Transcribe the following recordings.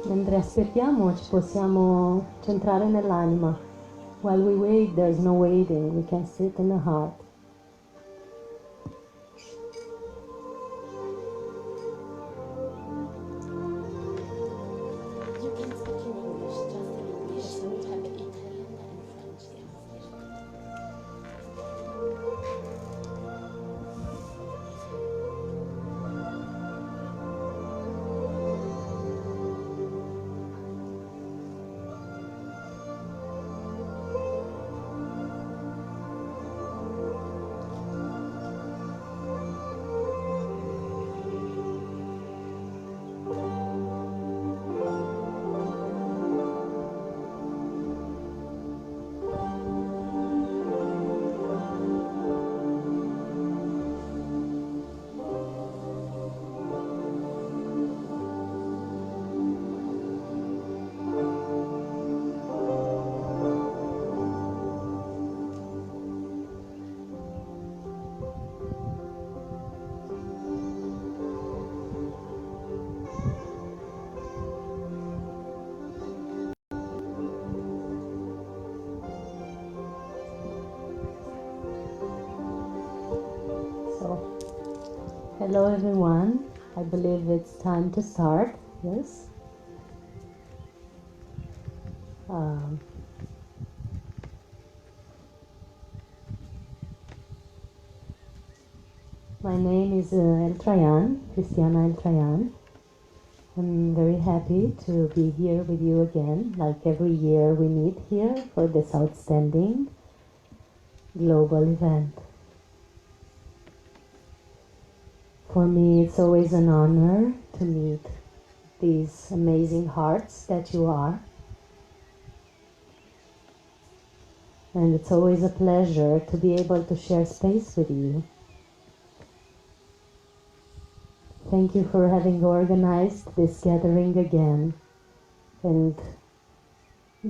Mentre aspettiamo ci possiamo centrare nell'anima. While we wait, there's no waiting. We can sit in the heart. You can speak in English, just in English, so we have Italian and French translation. So, hello everyone. I believe it's time to start. Yes. My name is Eltrayan, Cristiana Eltrayan. I'm very happy to be here with you again. Like every year we meet here for this outstanding global event. For me, it's always an honor to meet these amazing hearts that you are. And it's always a pleasure to be able to share space with you. Thank you for having organized this gathering again and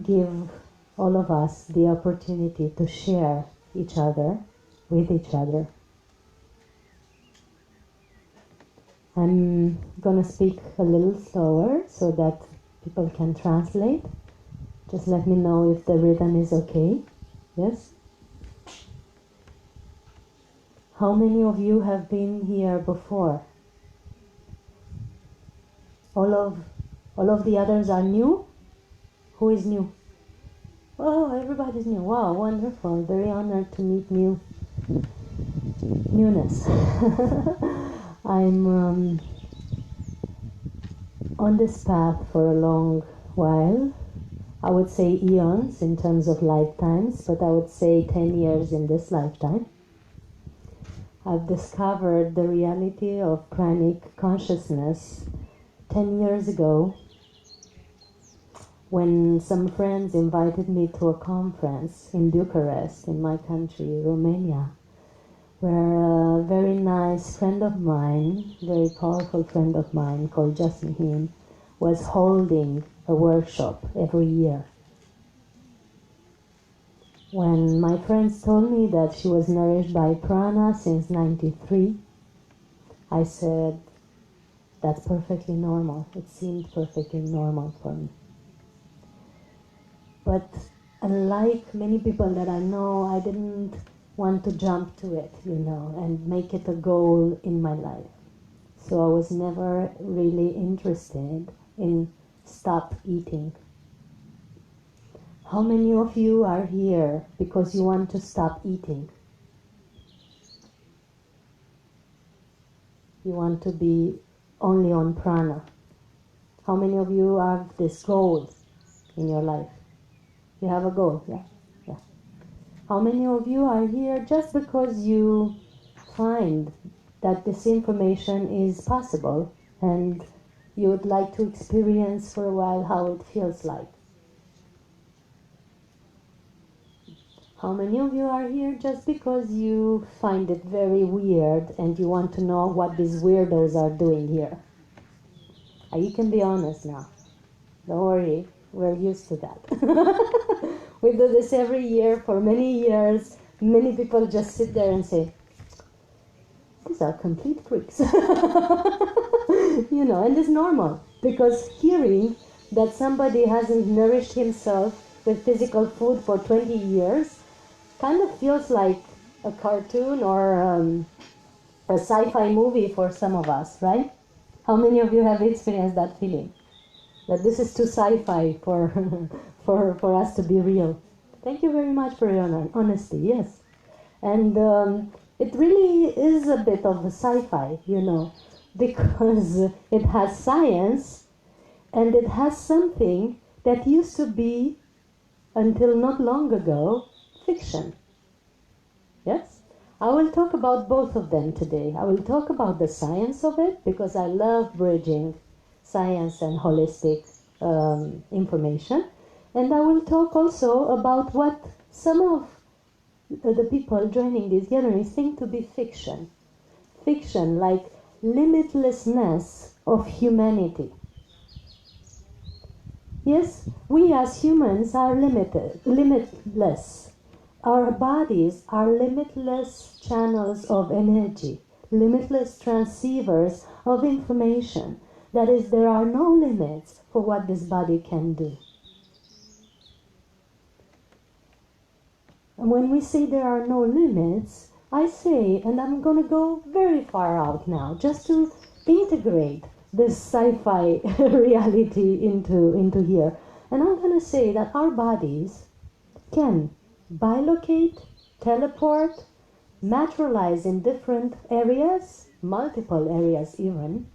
give all of us the opportunity to share each other with each other. I'm gonna speak a little slower so that people can translate. Just let me know if the rhythm is okay. Yes? How many of you have been here before? All of the others are new? Who is new? Oh, everybody's new. Wow, wonderful. Very honored to meet newness. I'm on this path for a long while. I would say eons in terms of lifetimes, but I would say 10 years in this lifetime. I've discovered the reality of pranic consciousness 10 years ago when some friends invited me to a conference in Bucharest, in my country, Romania, where a very nice friend of mine, very powerful friend of mine called Jasmine, was holding a workshop every year. When my friends told me that she was nourished by prana since '93, I said, that's perfectly normal. It seemed perfectly normal for me. But unlike many people that I know, I didn't want to jump to it, and make it a goal in my life. So I was never really interested in stop eating. How many of you are here because you want to stop eating? You want to be only on prana. How many of you have this goal in your life? You have a goal, yeah? Yeah. How many of you are here just because you find that this information is possible and you would like to experience for a while how it feels like? How many of you are here just because you find it very weird and you want to know what these weirdos are doing here? You can be honest now. Don't worry, we're used to that. We do this every year for many years. Many people just sit there and say, these are complete freaks. And it's normal because hearing that somebody hasn't nourished himself with physical food for 20 years kind of feels like a cartoon or a sci-fi movie for some of us, right? How many of you have experienced that feeling? That this is too sci-fi for, for us to be real. Thank you very much for your honesty, yes. And it really is a bit of a sci-fi, you know, because it has science and it has something that used to be, until not long ago, fiction. Yes? I will talk about both of them today. I will talk about the science of it because I love bridging science and holistic information. And I will talk also about what some of the people joining these gatherings think to be fiction. Fiction, like limitlessness of humanity. Yes, we as humans are limitless. Our bodies are limitless channels of energy, limitless transceivers of information. That is, there are no limits for what this body can do. And when we say there are no limits, I say, and I'm going to go very far out now, just to integrate this sci-fi reality into here. And I'm going to say that our bodies can bilocate, teleport, materialize in different areas, multiple areas even,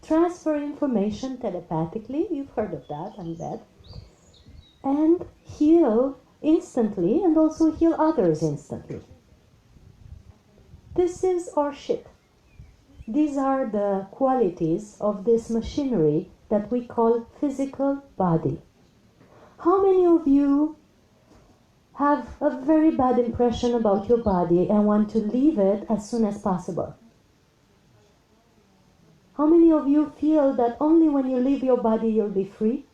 transfer information telepathically, you've heard of that, I bet, and heal instantly and also heal others instantly. This is our ship. These are the qualities of this machinery that we call physical body. How many of you have a very bad impression about your body and want to leave it as soon as possible? How many of you feel that only when you leave your body you'll be free?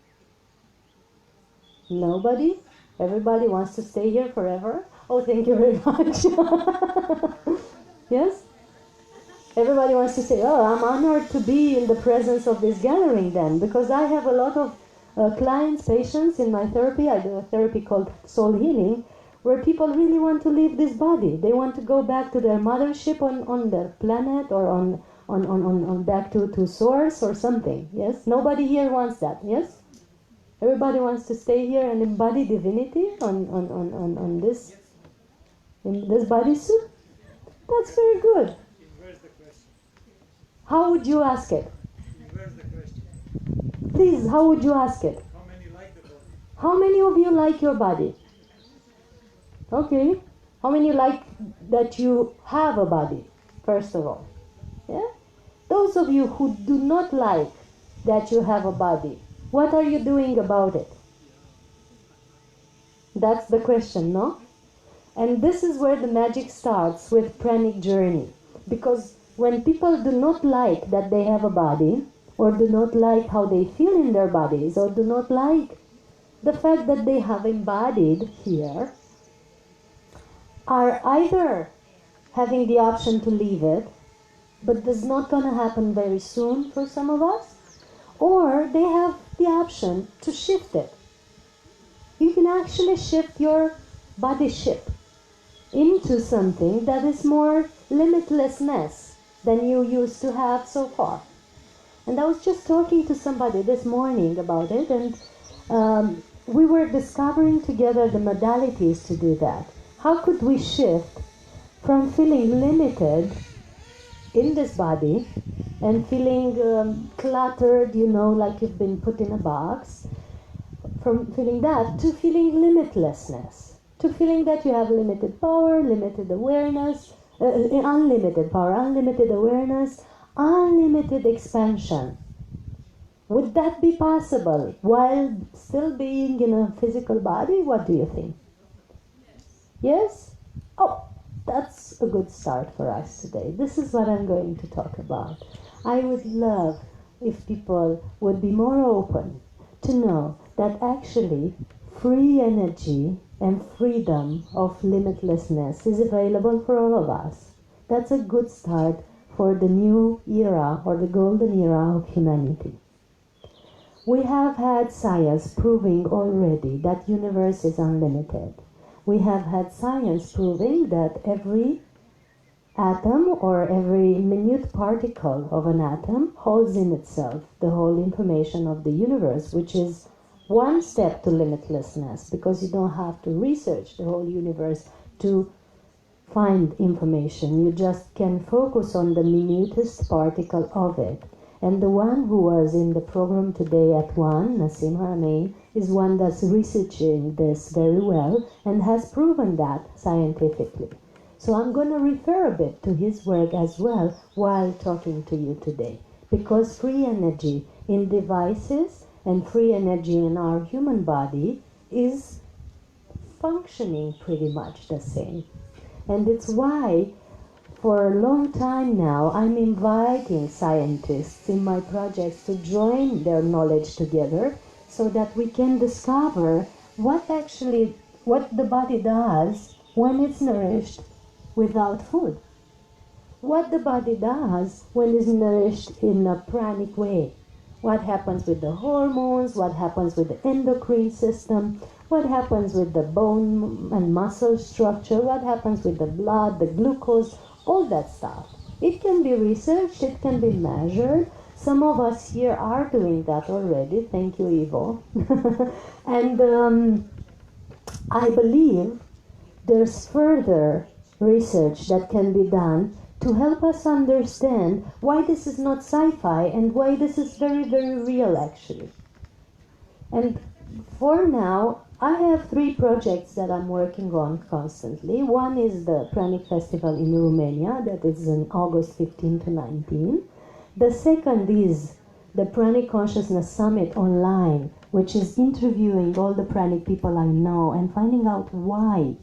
Nobody? Everybody wants to stay here forever? Oh, thank you very much. Yes? Everybody wants to say, oh, I'm honored to be in the presence of this gathering then, because I have a lot of clients, patients in my therapy. I do a therapy called soul healing, where people really want to leave this body. They want to go back to their mothership on the planet or on back to source or something. Yes? Nobody here wants that. Yes? Everybody wants to stay here and embody divinity on this, in this bodysuit? That's very good. How would you ask it? Please, how would you ask it? How many like the body? How many of you like your body? Okay. How many like that you have a body, first of all? Yeah? Those of you who do not like that you have a body, what are you doing about it? That's the question, no? And this is where the magic starts with pranic journey. Because when people do not like that they have a body, or do not like how they feel in their bodies, or do not like the fact that they have embodied here, are either having the option to leave it, but that's not going to happen very soon for some of us, or they have the option to shift it. You can actually shift your body ship into something that is more limitlessness than you used to have so far. And I was just talking to somebody this morning about it, and we were discovering together the modalities to do that. How could we shift from feeling limited in this body and feeling cluttered, you know, like you've been put in a box, from feeling that to feeling limitlessness, to feeling that you have limited power, limited awareness, unlimited power, unlimited awareness, unlimited expansion. Would that be possible while still being in a physical body? What do you think? Yes? Oh, that's a good start for us today. This is what I'm going to talk about. I would love if people would be more open to know that actually free energy and freedom of limitlessness is available for all of us. That's a good start for the new era or the golden era of humanity. We have had science proving already that universe is unlimited. We have had science proving that every atom or every minute particle of an atom holds in itself the whole information of the universe, which is one step to limitlessness, because you don't have to research the whole universe to find information. You just can focus on the minutest particle of it. And the one who was in the program today at 1, Nassim Haramein, is one that's researching this very well and has proven that scientifically. So I'm going to refer a bit to his work as well while talking to you today, because free energy in devices and free energy in our human body is functioning pretty much the same. And it's why for a long time now I'm inviting scientists in my projects to join their knowledge together so that we can discover what the body does when it's nourished without food. What the body does when it's nourished in a pranic way. What happens with the hormones, what happens with the endocrine system, what happens with the bone and muscle structure, what happens with the blood, the glucose, all that stuff. It can be researched, it can be measured. Some of us here are doing that already. Thank you, Ivo. And I believe there's further research that can be done to help us understand why this is not sci-fi and why this is very, very real actually. And for now, I have 3 projects that I'm working on constantly. One is the Pranic Festival in Romania, that is in August 15 to 19. The second is the Pranic Consciousness Summit online, which is interviewing all the Pranic people I know and finding out why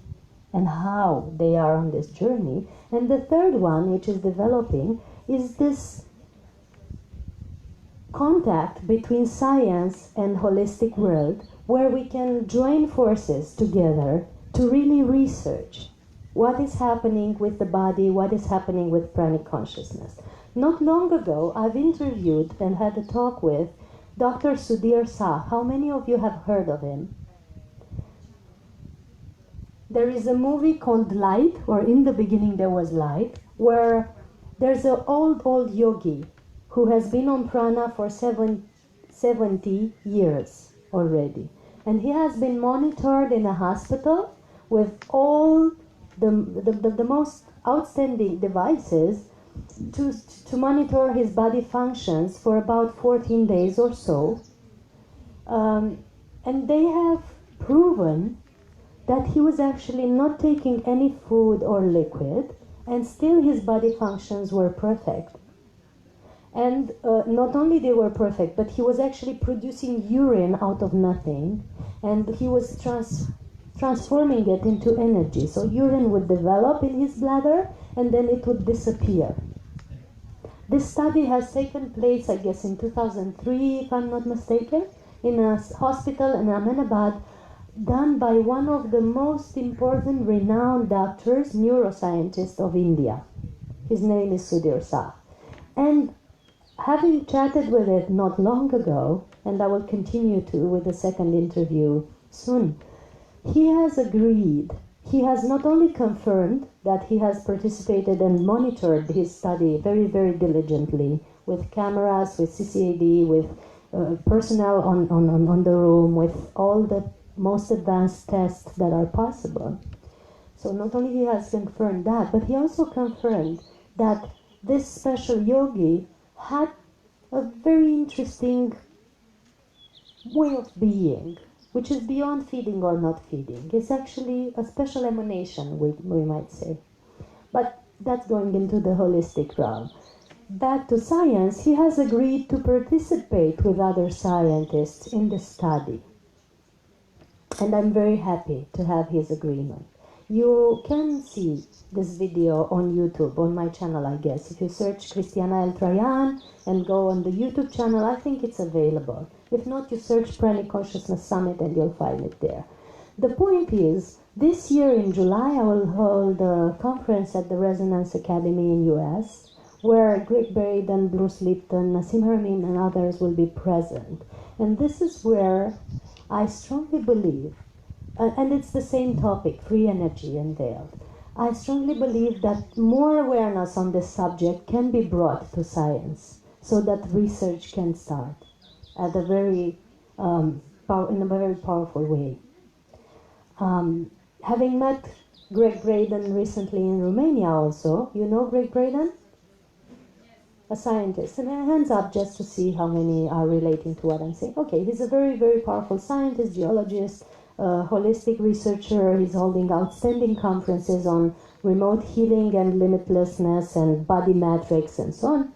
and how they are on this journey. And the third one, which is developing, is this contact between science and holistic world, where we can join forces together to really research what is happening with the body, what is happening with pranic consciousness. Not long ago, I've interviewed and had a talk with Dr. Sudhir Shah. How many of you have heard of him? There is a movie called Light, or In the Beginning There Was Light, where there's an old yogi who has been on prana for 70 years already. And he has been monitored in a hospital with all the most outstanding devices to monitor his body functions for about 14 days or so. And they have proven that he was actually not taking any food or liquid, and still his body functions were perfect. And not only they were perfect, but he was actually producing urine out of nothing, and he was transforming it into energy. So urine would develop in his bladder, and then it would disappear. This study has taken place, I guess, in 2003, if I'm not mistaken, in a hospital in Ahmedabad, done by one of the most important renowned doctors, neuroscientists of India. His name is Sudhir Shah. And having chatted with it not long ago, and I will continue to with the second interview soon, he has agreed. He has not only confirmed that he has participated and monitored his study very, very diligently with cameras, with CCAD, with personnel on the room, with all the most advanced tests that are possible. So not only he has confirmed that, but he also confirmed that this special yogi had a very interesting way of being, which is beyond feeding or not feeding. It's actually a special emanation, we might say. But that's going into the holistic realm. Back to science, he has agreed to participate with other scientists in the study. And I'm very happy to have his agreement. You can see this video on YouTube, on my channel, I guess. If you search Cristiana Eltrayan and go on the YouTube channel, I think it's available. If not, you search Pranic Consciousness Summit and you'll find it there. The point is, this year in July, I will hold a conference at the Resonance Academy in US, where Greg Braden, Bruce Lipton, Nassim Haramein, and others will be present. And this is where I strongly believe, and it's the same topic, free energy unveiled. I strongly believe that more awareness on this subject can be brought to science so that research can start at a very, in a very powerful way. Having met Greg Braden recently in Romania also, you know Greg Braden? A scientist. And hands up just to see how many are relating to what I'm saying. Okay, he's a very, very powerful scientist, geologist, holistic researcher. He's holding outstanding conferences on remote healing and limitlessness and body matrix and so on.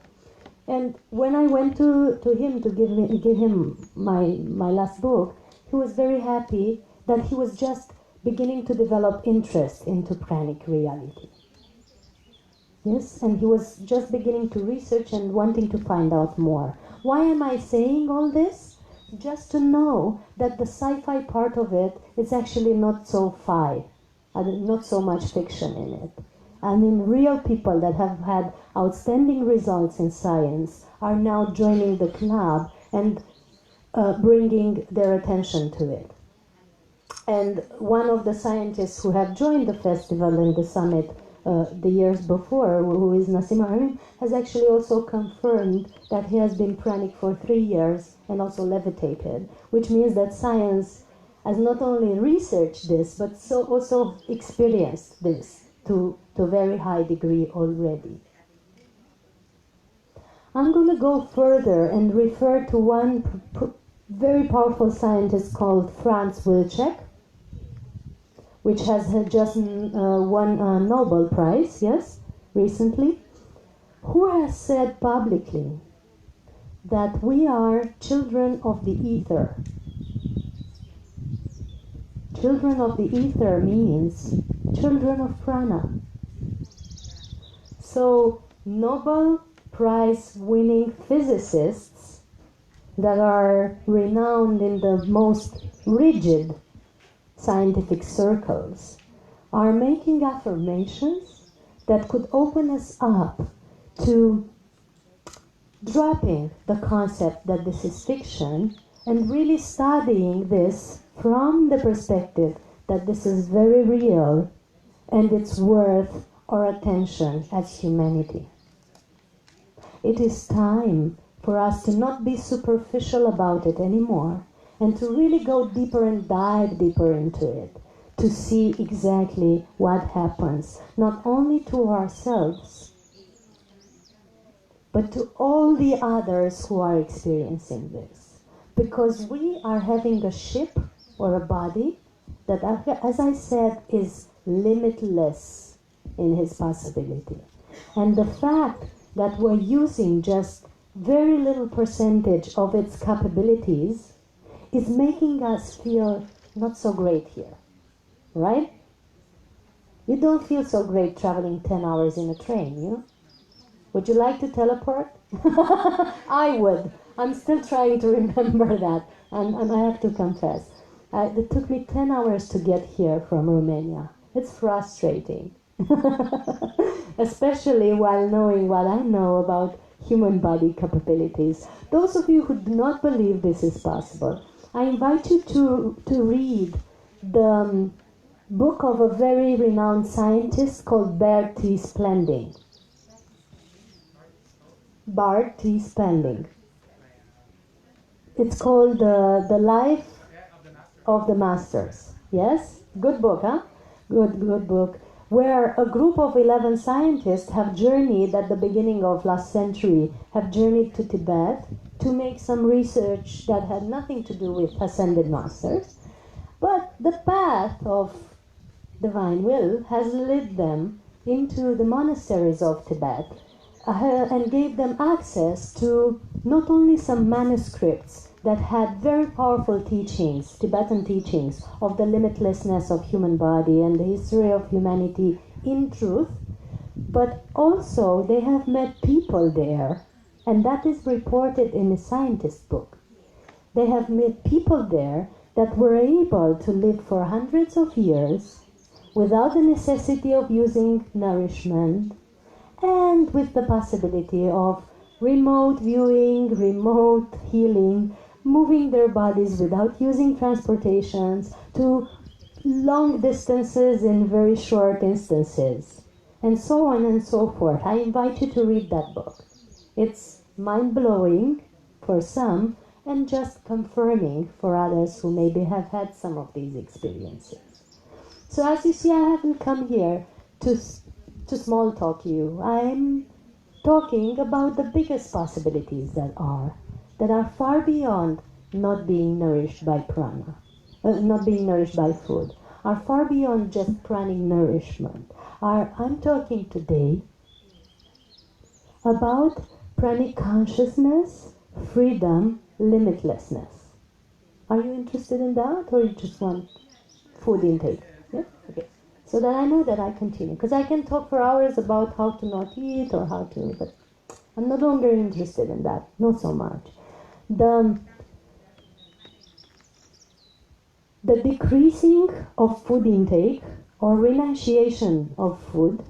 And when I went to him to give him my last book, he was very happy that he was just beginning to develop interest into pranic reality. Yes, and he was just beginning to research and wanting to find out more. Why am I saying all this? Just to know that the sci-fi part of it is actually not so not so much fiction in it. I mean, real people that have had outstanding results in science are now joining the club and bringing their attention to it. And one of the scientists who have joined the festival and the summit the years before, who is Nassim Haramein, has actually also confirmed that he has been pranic for 3 years and also levitated, which means that science has not only researched this, but also experienced this to a very high degree already. I'm going to go further and refer to one very powerful scientist called Franz Wilczek, which has just won a Nobel Prize, yes, recently, who has said publicly that we are children of the ether. Children of the ether means children of prana. So Nobel Prize winning physicists that are renowned in the most rigid scientific circles are making affirmations that could open us up to dropping the concept that this is fiction and really studying this from the perspective that this is very real and it's worth our attention as humanity. It is time for us to not be superficial about it anymore and to really go deeper and dive deeper into it, to see exactly what happens, not only to ourselves, but to all the others who are experiencing this. Because we are having a ship or a body that, as I said, is limitless in his possibility. And the fact that we're using just very little percentage of its capabilities is making us feel not so great here, right? You don't feel so great traveling 10 hours in a train, you? Would you like to teleport? I would. I'm still trying to remember that, and I have to confess. It took me 10 hours to get here from Romania. It's frustrating. Especially while knowing what I know about human body capabilities. Those of you who do not believe this is possible, I invite you to read the book of a very renowned scientist called Bart T. Spending. Bart T. Spending. It's called The Life of the Masters. Yes? Good book, huh? Good book. Where a group of 11 scientists have journeyed at the beginning of last century, have journeyed to Tibet to make some research that had nothing to do with ascended masters. But the path of divine will has led them into the monasteries of Tibet and gave them access to not only some manuscripts that had very powerful teachings, Tibetan teachings, of the limitlessness of human body and the history of humanity in truth, but also they have met people there, and that is reported in a scientist book. They have met people there that were able to live for hundreds of years without the necessity of using nourishment and with the possibility of remote viewing, remote healing, moving their bodies without using transportations to long distances in very short instances, and so on and so forth. I invite you to read that book. It's mind-blowing for some and just confirming for others who maybe have had some of these experiences. So as you see, I haven't come here to small talk you. I'm talking about the biggest possibilities that are far beyond not being nourished by prana, not being nourished by food, are far beyond just pranic nourishment. I'm talking today about pranic consciousness, freedom, limitlessness. Are you interested in that, or you just want food intake? Yeah? Okay. So that I know that I continue. Because I can talk for hours about how to not eat or how to, but I'm no longer interested in that. Not so much. The decreasing of food intake or renunciation of food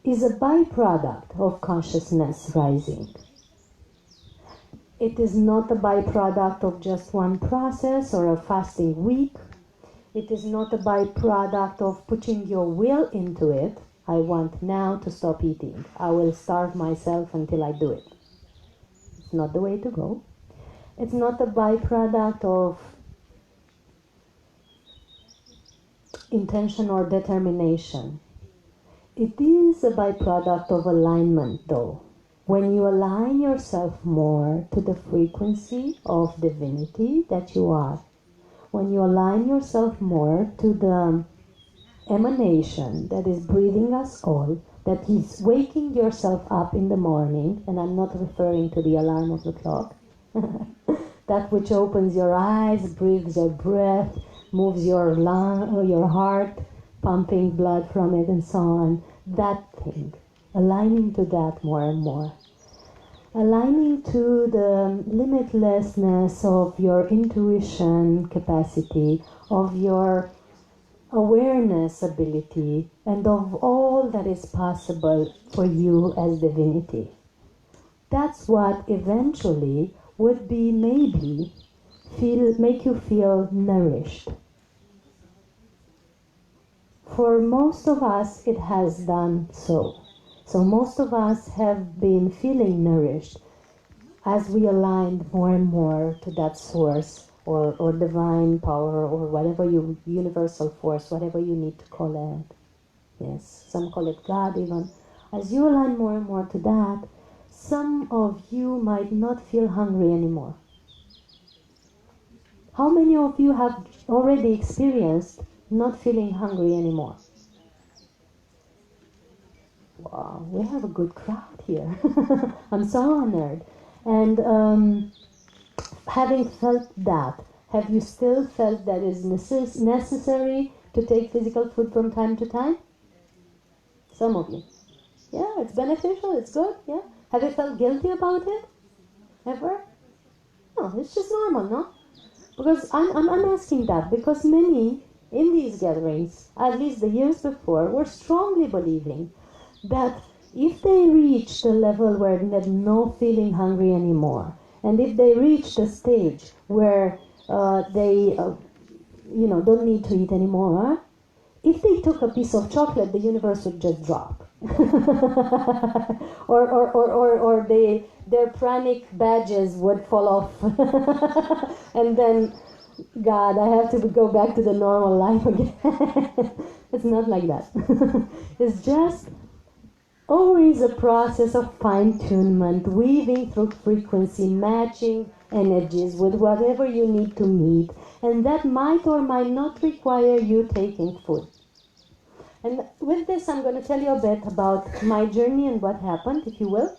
is a byproduct of consciousness rising. It is not a byproduct of just one process or a fasting week. It is not a byproduct of putting your will into it. I want now to stop eating. I will starve myself until I do it. It's not the way to go. It's not a byproduct of intention or determination. It is a byproduct of alignment, though. When you align yourself more to the frequency of divinity that you are, when you align yourself more to the emanation that is breathing us all, that is waking yourself up in the morning, and I'm not referring to the alarm of the clock, that which opens your eyes, breathes your breath, moves your lung, or your heart, pumping blood from it and so on, that thing, aligning to that more and more. Aligning to the limitlessness of your intuition capacity, of your awareness ability, and of all that is possible for you as divinity. That's what eventually would be maybe make you feel nourished. For most of us, it has done so. So most of us have been feeling nourished as we aligned more and more to that source or divine power or whatever you, universal force, whatever you need to call it. Yes, some call it God even. As you align more and more to that, some of you might not feel hungry anymore. How many of you have already experienced not feeling hungry anymore? Wow, we have a good crowd here. I'm so honored. And having felt that, have you still felt that it's necessary to take physical food from time to time? Some of you. Yeah, it's beneficial, it's good, yeah. Have you felt guilty about it? Ever? No, it's just normal, no? Because I'm asking that because many in these gatherings, at least the years before, were strongly believing that if they reach the level where they're not feeling hungry anymore, and if they reach the stage where they don't need to eat anymore, if they took a piece of chocolate, the universe would just drop. or their pranic badges would fall off. And then, God, I have to go back to the normal life again. It's not like that. It's just always a process of fine-tunement, weaving through frequency, matching energies with whatever you need to meet, and that might or might not require you taking food. And with this, I'm going to tell you a bit about my journey and what happened, if you will,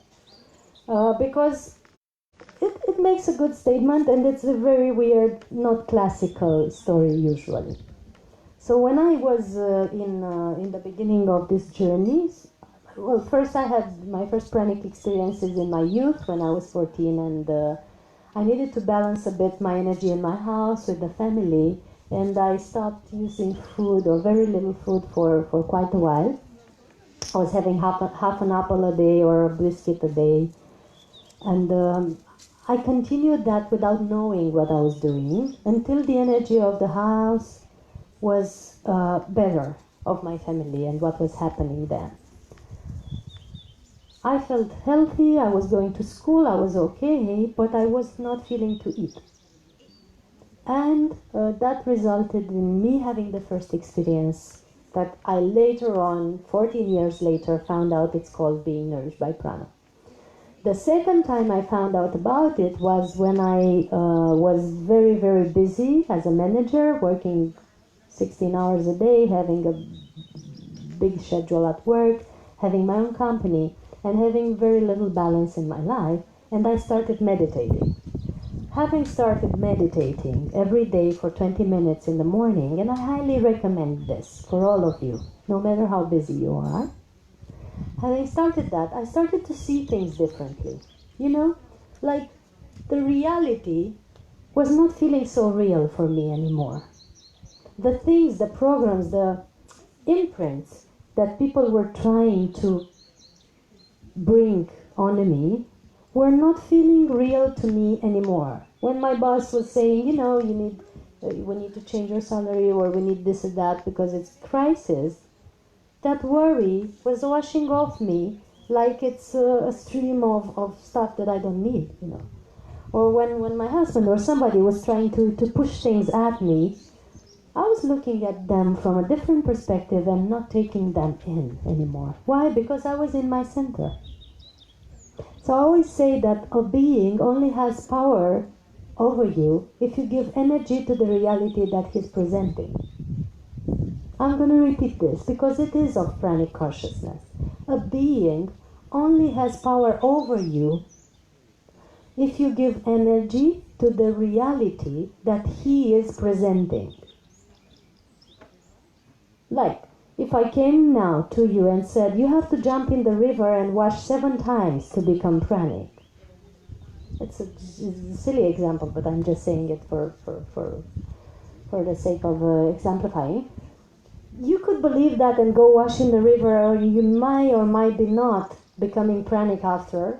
because it makes a good statement, and it's a very weird, not classical story usually. So when I was in the beginning of this journey, well, first I had my first pranic experiences in my youth when I was 14, and I needed to balance a bit my energy in my house with the family, and I stopped using food or very little food for quite a while. I was having half an apple a day or a biscuit a day. And I continued that without knowing what I was doing until the energy of the house was better, of my family and what was happening then. I felt healthy, I was going to school, I was okay, but I was not feeling to eat. And that resulted in me having the first experience that I later on, 14 years later, found out it's called being nourished by prana. The second time I found out about it was when I was very, very busy as a manager, working 16 hours a day, having a big schedule at work, having my own company, and having very little balance in my life, and I started meditating. Having started meditating every day for 20 minutes in the morning, and I highly recommend this for all of you, no matter how busy you are. Having started that, I started to see things differently. You know, like the reality was not feeling so real for me anymore. The things, the programs, the imprints that people were trying to bring on me were not feeling real to me anymore. When my boss was saying, you know, we need to change your salary, or we need this or that because it's crisis, that worry was washing off me like it's a stream of stuff that I don't need, you know. Or when my husband or somebody was trying to push things at me, I was looking at them from a different perspective and not taking them in anymore. Why? Because I was in my center. So I always say that a being only has power over you if you give energy to the reality that he's presenting. I'm going to repeat this because it is of pranic consciousness. A being only has power over you if you give energy to the reality that he is presenting. Like, if I came now to you and said, you have to jump in the river and wash 7 times to become pranic. It's a silly example, but I'm just saying it for the sake of exemplifying. You could believe that and go wash in the river, or you might or might be not becoming pranic after.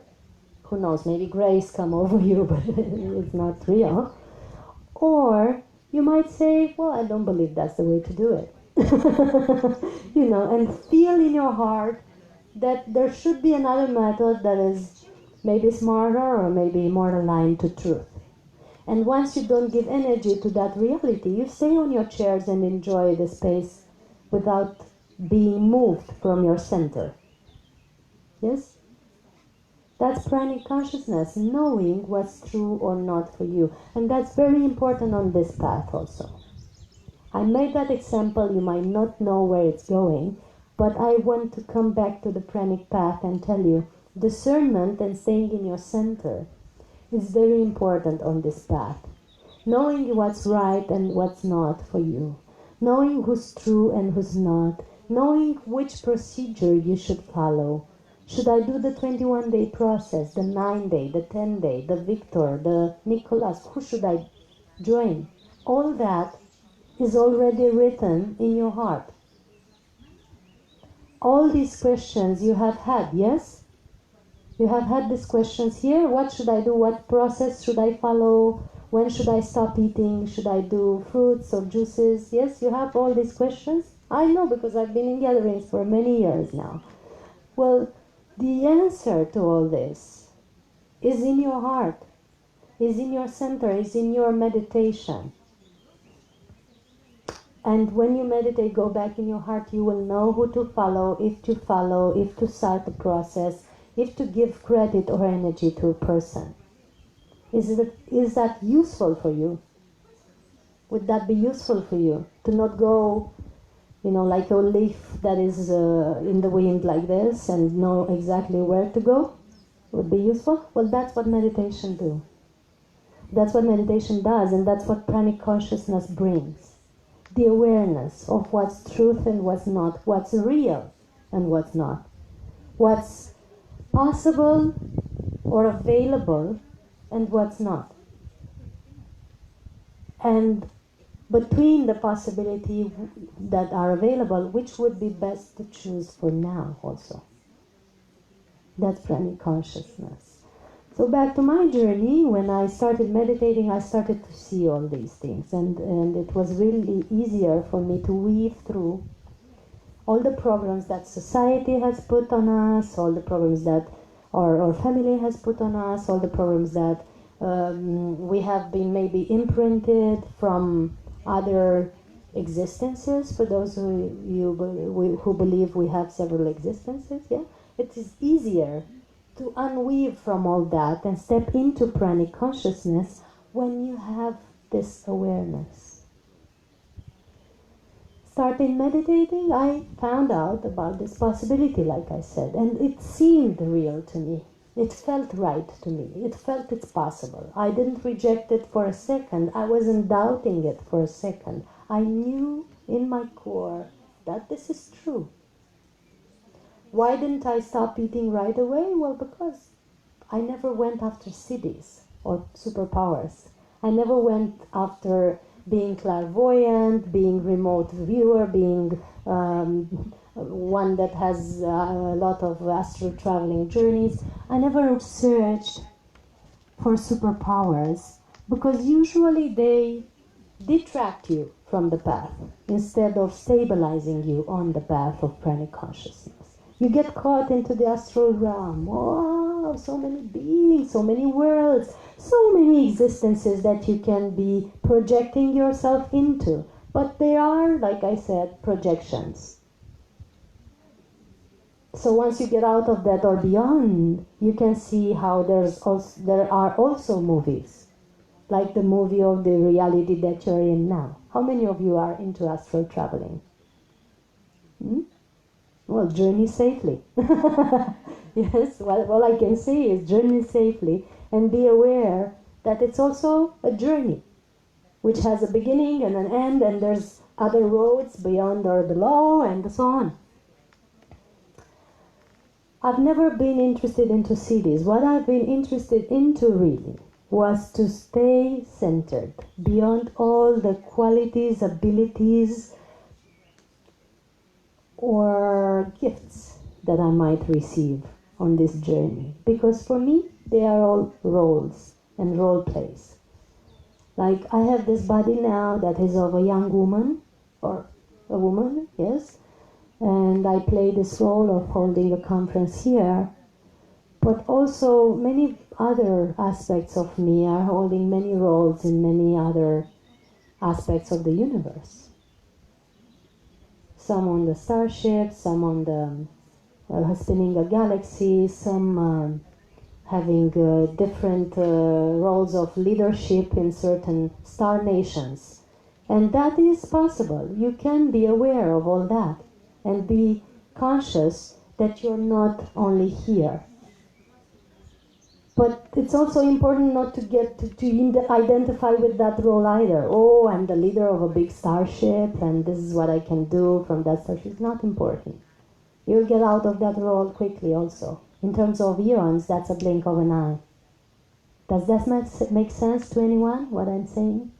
Who knows, maybe grace come over you, but it's not real. Or you might say, well, I don't believe that's the way to do it. You know, and feel in your heart that there should be another method that is maybe smarter or maybe more aligned to truth. And once you don't give energy to that reality, you stay on your chairs and enjoy the space without being moved from your center. Yes? That's pranic consciousness, knowing what's true or not for you. And that's very important on this path also. I made that example, you might not know where it's going, but I want to come back to the pranic path and tell you, discernment and staying in your center is very important on this path. Knowing what's right and what's not for you. Knowing who's true and who's not. Knowing which procedure you should follow. Should I do the 21-day process, the 9-day, the 10-day, the Victor, the Nicholas? Who should I join? All that is already written in your heart. All these questions you have had, yes? You have had these questions here. What should I do? What process should I follow? When should I stop eating? Should I do fruits or juices? Yes, you have all these questions. I know because I've been in gatherings for many years now. Well, the answer to all this is in your heart, is in your center, is in your meditation. And when you meditate, go back in your heart, you will know who to follow, if to start the process, if to give credit or energy to a person. Is that useful for you? Would that be useful for you? To not go, you know, like a leaf that is in the wind like this and know exactly where to go? Would be useful? Well, that's what meditation do. That's what meditation does, and that's what pranic consciousness brings. The awareness of what's truth and what's not, what's real and what's not, what's possible or available and what's not. And between the possibility that are available, which would be best to choose for now also. That's pranic consciousness. So back to my journey, when I started meditating, I started to see all these things, and it was really easier for me to weave through all the programs that society has put on us, all the programs that our family has put on us, all the programs that we have been maybe imprinted from other existences. For those who believe we have several existences, yeah, it is easier to unweave from all that and step into pranic consciousness when you have this awareness. Starting meditating, I found out about this possibility, like I said, and it seemed real to me. It felt right to me. It felt it's possible. I didn't reject it for a second. I wasn't doubting it for a second. I knew in my core that this is true. Why didn't I stop eating right away? Well, because I never went after cities or superpowers. I never went after being clairvoyant, being remote viewer, being one that has a lot of astral traveling journeys. I never searched for superpowers because usually they detract you from the path instead of stabilizing you on the path of pranic consciousness. You get caught into the astral realm. Wow, so many beings, so many worlds, so many existences that you can be projecting yourself into. But they are, like I said, projections. So once you get out of that or beyond, you can see how there are also movies, like the movie of the reality that you're in now. How many of you are into astral traveling? Well, journey safely. Yes, well, all I can say is journey safely and be aware that it's also a journey, which has a beginning and an end, and there's other roads beyond or below, and so on. I've never been interested into cities. What I've been interested into really was to stay centered beyond all the qualities, abilities, or gifts that I might receive on this journey. Because for me, they are all roles and role plays. Like I have this body now that is of a young woman, or a woman, yes, and I play this role of holding a conference here, but also many other aspects of me are holding many roles in many other aspects of the universe. Some on the starship, some on the spinning a galaxy, some having different roles of leadership in certain star nations. And that is possible. You can be aware of all that and be conscious that you're not only here. But it's also important not to get to identify with that role either. Oh, I'm the leader of a big starship and this is what I can do from that starship. It's not important. You'll get out of that role quickly also. In terms of eons, that's a blink of an eye. Does that make sense to anyone, what I'm saying?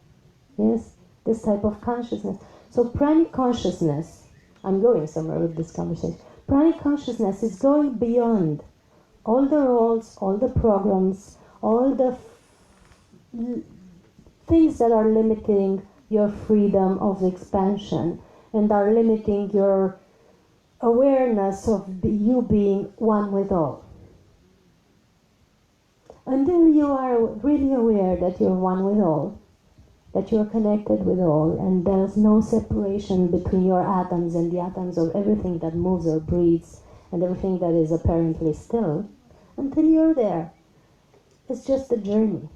Yes? This type of consciousness. So pranic consciousness, I'm going somewhere with this conversation. Pranic consciousness is going beyond all the roles, all the programs, all the things that are limiting your freedom of expansion and are limiting your awareness of you being one with all. Until you are really aware that you're one with all, that you're connected with all, and there's no separation between your atoms and the atoms of everything that moves or breathes and everything that is apparently still, until you're there, it's just a journey.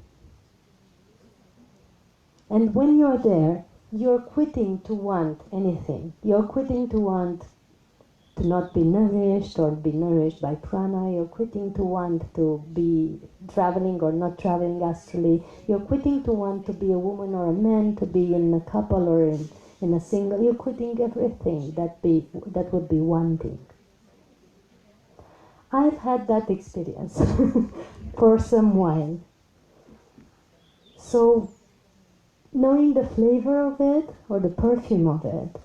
And when you're there, you're quitting to want anything. You're quitting to want to not be nourished or be nourished by prana. You're quitting to want to be traveling or not traveling astrally. You're quitting to want to be a woman or a man, to be in a couple or in a single. You're quitting everything that would be wanting. I've had that experience for some while. So knowing the flavor of it or the perfume of it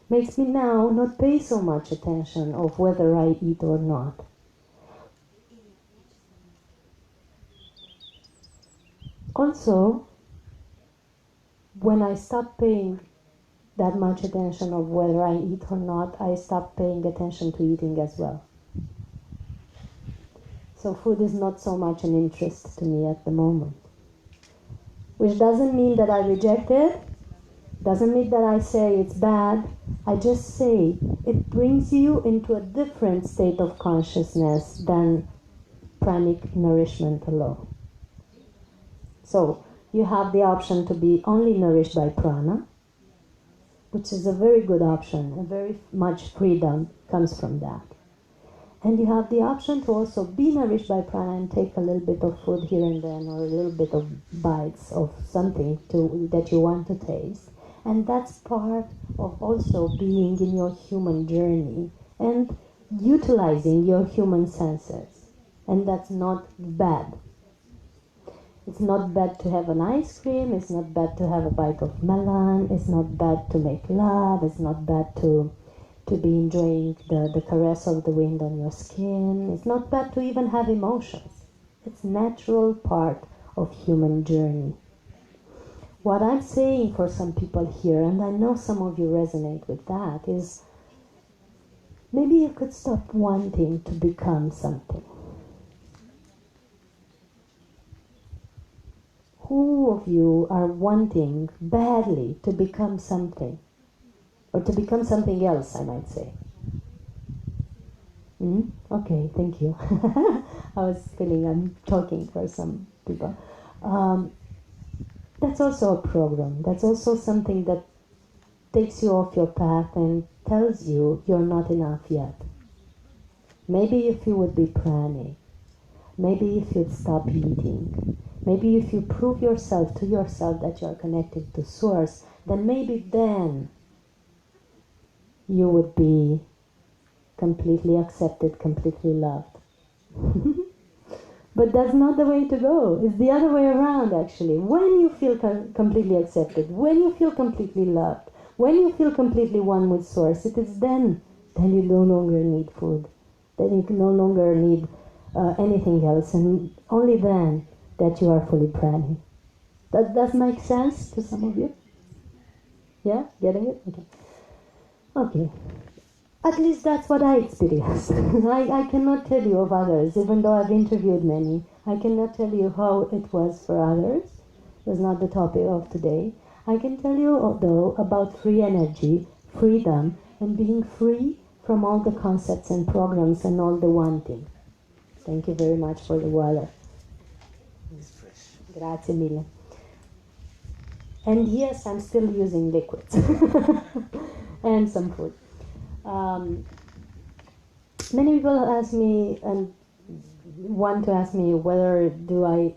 makes me now not pay so much attention of whether I eat or not. Also, when I stop paying that much attention of whether I eat or not, I stop paying attention to eating as well. So food is not so much an interest to me at the moment. Which doesn't mean that I reject it, doesn't mean that I say it's bad. I just say it brings you into a different state of consciousness than pranic nourishment alone. So you have the option to be only nourished by prana, which is a very good option, and very much freedom comes from that. And you have the option to also be nourished by prana and take a little bit of food here and then, or a little bit of bites of something that you want to taste. And that's part of also being in your human journey and utilizing your human senses. And that's not bad. It's not bad to have an ice cream, it's not bad to have a bite of melon, it's not bad to make love, it's not bad to be enjoying the caress of the wind on your skin. It's not bad to even have emotions. It's natural part of human journey. What I'm saying for some people here, and I know some of you resonate with that, is maybe you could stop wanting to become something. Who of you are wanting badly to become something? Or to become something else, I might say. Okay, thank you. I was feeling I'm talking for some people. That's also a program. That's also something that takes you off your path and tells you you're not enough yet. Maybe if you would be pranic, maybe if you'd stop eating, maybe if you prove yourself to yourself that you're connected to Source, then maybe then you would be completely accepted, completely loved. But that's not the way to go. It's the other way around, actually. When you feel completely accepted, when you feel completely loved, when you feel completely one with Source, it is then you no longer need food. Then you no longer need anything else, and only then that you are fully pranic. That does make sense to some of you? Yeah? Getting it? Okay. Okay. At least that's what I experienced. I cannot tell you of others, even though I've interviewed many. I cannot tell you how it was for others. That's not the topic of today. I can tell you, though, about free energy, freedom, and being free from all the concepts and programs and all the wanting. Thank you very much for the water. Grazie mille. And yes, I'm still using liquids and some food. Many people ask me and want to ask me whether do I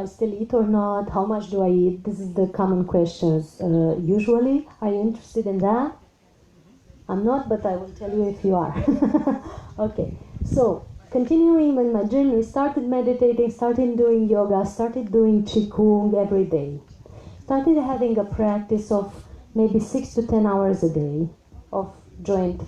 still eat or not, how much do I eat. This is the common questions usually. Are you interested in that? I'm not, but I will tell you if you are. Okay, so continuing with my journey, started meditating, started doing yoga, started doing qigong every day. Started having a practice of maybe 6 to 10 hours a day of joint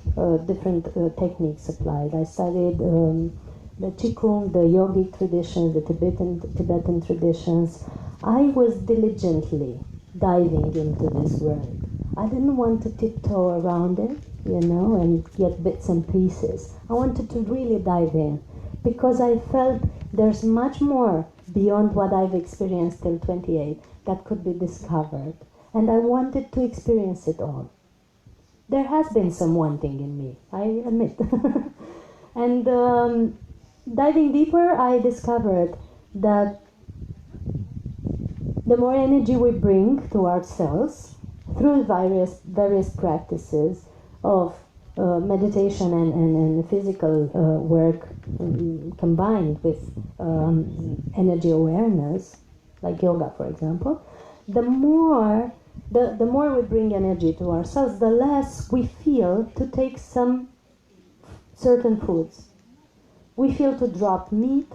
different techniques applied. I studied the qigong, the yogic traditions, the Tibetan traditions. I was diligently diving into this world. I didn't want to tiptoe around it, and get bits and pieces. I wanted to really dive in because I felt there's much more beyond what I've experienced till 28 that could be discovered. And I wanted to experience it all. There has been some wanting in me, I admit. And diving deeper, I discovered that the more energy we bring to ourselves through various practices of meditation and physical work combined with energy awareness, like yoga, for example, the more we bring energy to ourselves, the less we feel to take some certain foods. We feel to drop meat.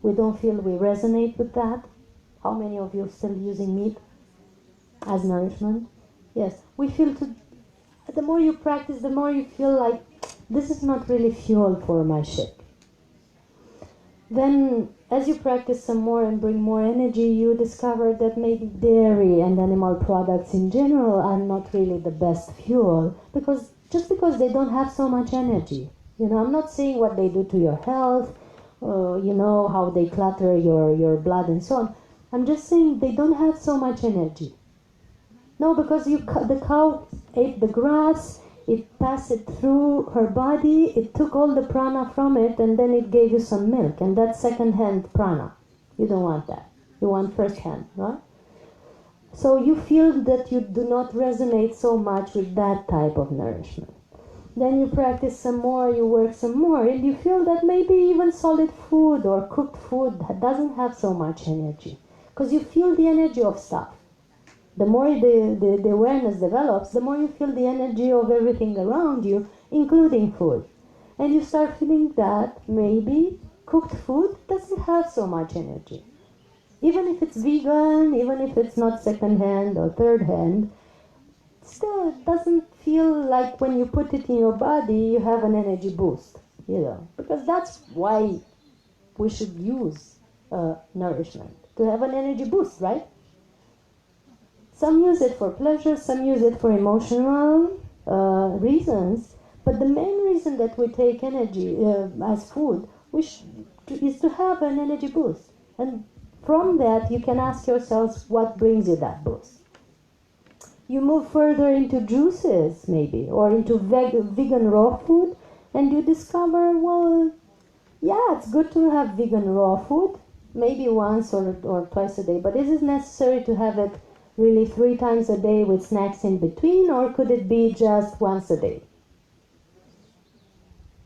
We don't feel we resonate with that. How many of you are still using meat? as nourishment. Yes, we feel the more you practice, the more you feel like this is not really fuel for my ship. Then, as you practice some more and bring more energy, you discover that maybe dairy and animal products in general are not really the best fuel, because just because they don't have so much energy. I'm not saying what they do to your health, how they clutter your blood and so on. I'm just saying they don't have so much energy. No, because the cow ate the grass, it passed it through her body, it took all the prana from it, and then it gave you some milk, and that's second-hand prana. You don't want that. You want first-hand, right? So you feel that you do not resonate so much with that type of nourishment. Then you practice some more, you work some more, and you feel that maybe even solid food or cooked food doesn't have so much energy, because you feel the energy of stuff. The more the awareness develops, the more you feel the energy of everything around you, including food. And you start feeling that maybe cooked food doesn't have so much energy. Even if it's vegan, even if it's not second-hand or third-hand, still it doesn't feel like when you put it in your body, you have an energy boost, because that's why we should use nourishment, to have an energy boost, right? Some use it for pleasure, some use it for emotional reasons, but the main reason that we take energy as food is to have an energy boost. And from that, you can ask yourselves what brings you that boost. You move further into juices, maybe, or into vegan raw food, and you discover, well, yeah, it's good to have vegan raw food, maybe once or twice a day, but is it necessary to have it really 3 times a day with snacks in between, or could it be just once a day?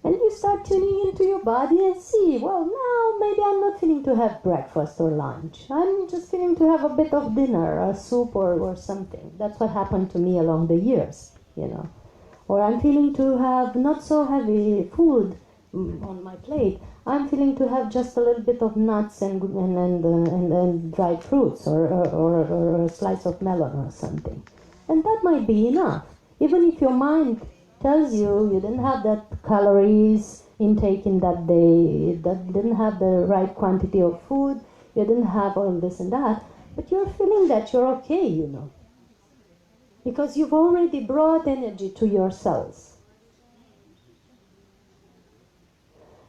And you start tuning into your body and see, well, now maybe I'm not feeling to have breakfast or lunch. I'm just feeling to have a bit of dinner, a soup or something. That's what happened to me along the years, Or I'm feeling to have not so heavy food on my plate. I'm feeling to have just a little bit of nuts and dried fruits or a slice of melon or something. And that might be enough. Even if your mind tells you didn't have that calories intake in that day, that didn't have the right quantity of food, you didn't have all this and that, but you're feeling that you're okay, because you've already brought energy to your cells.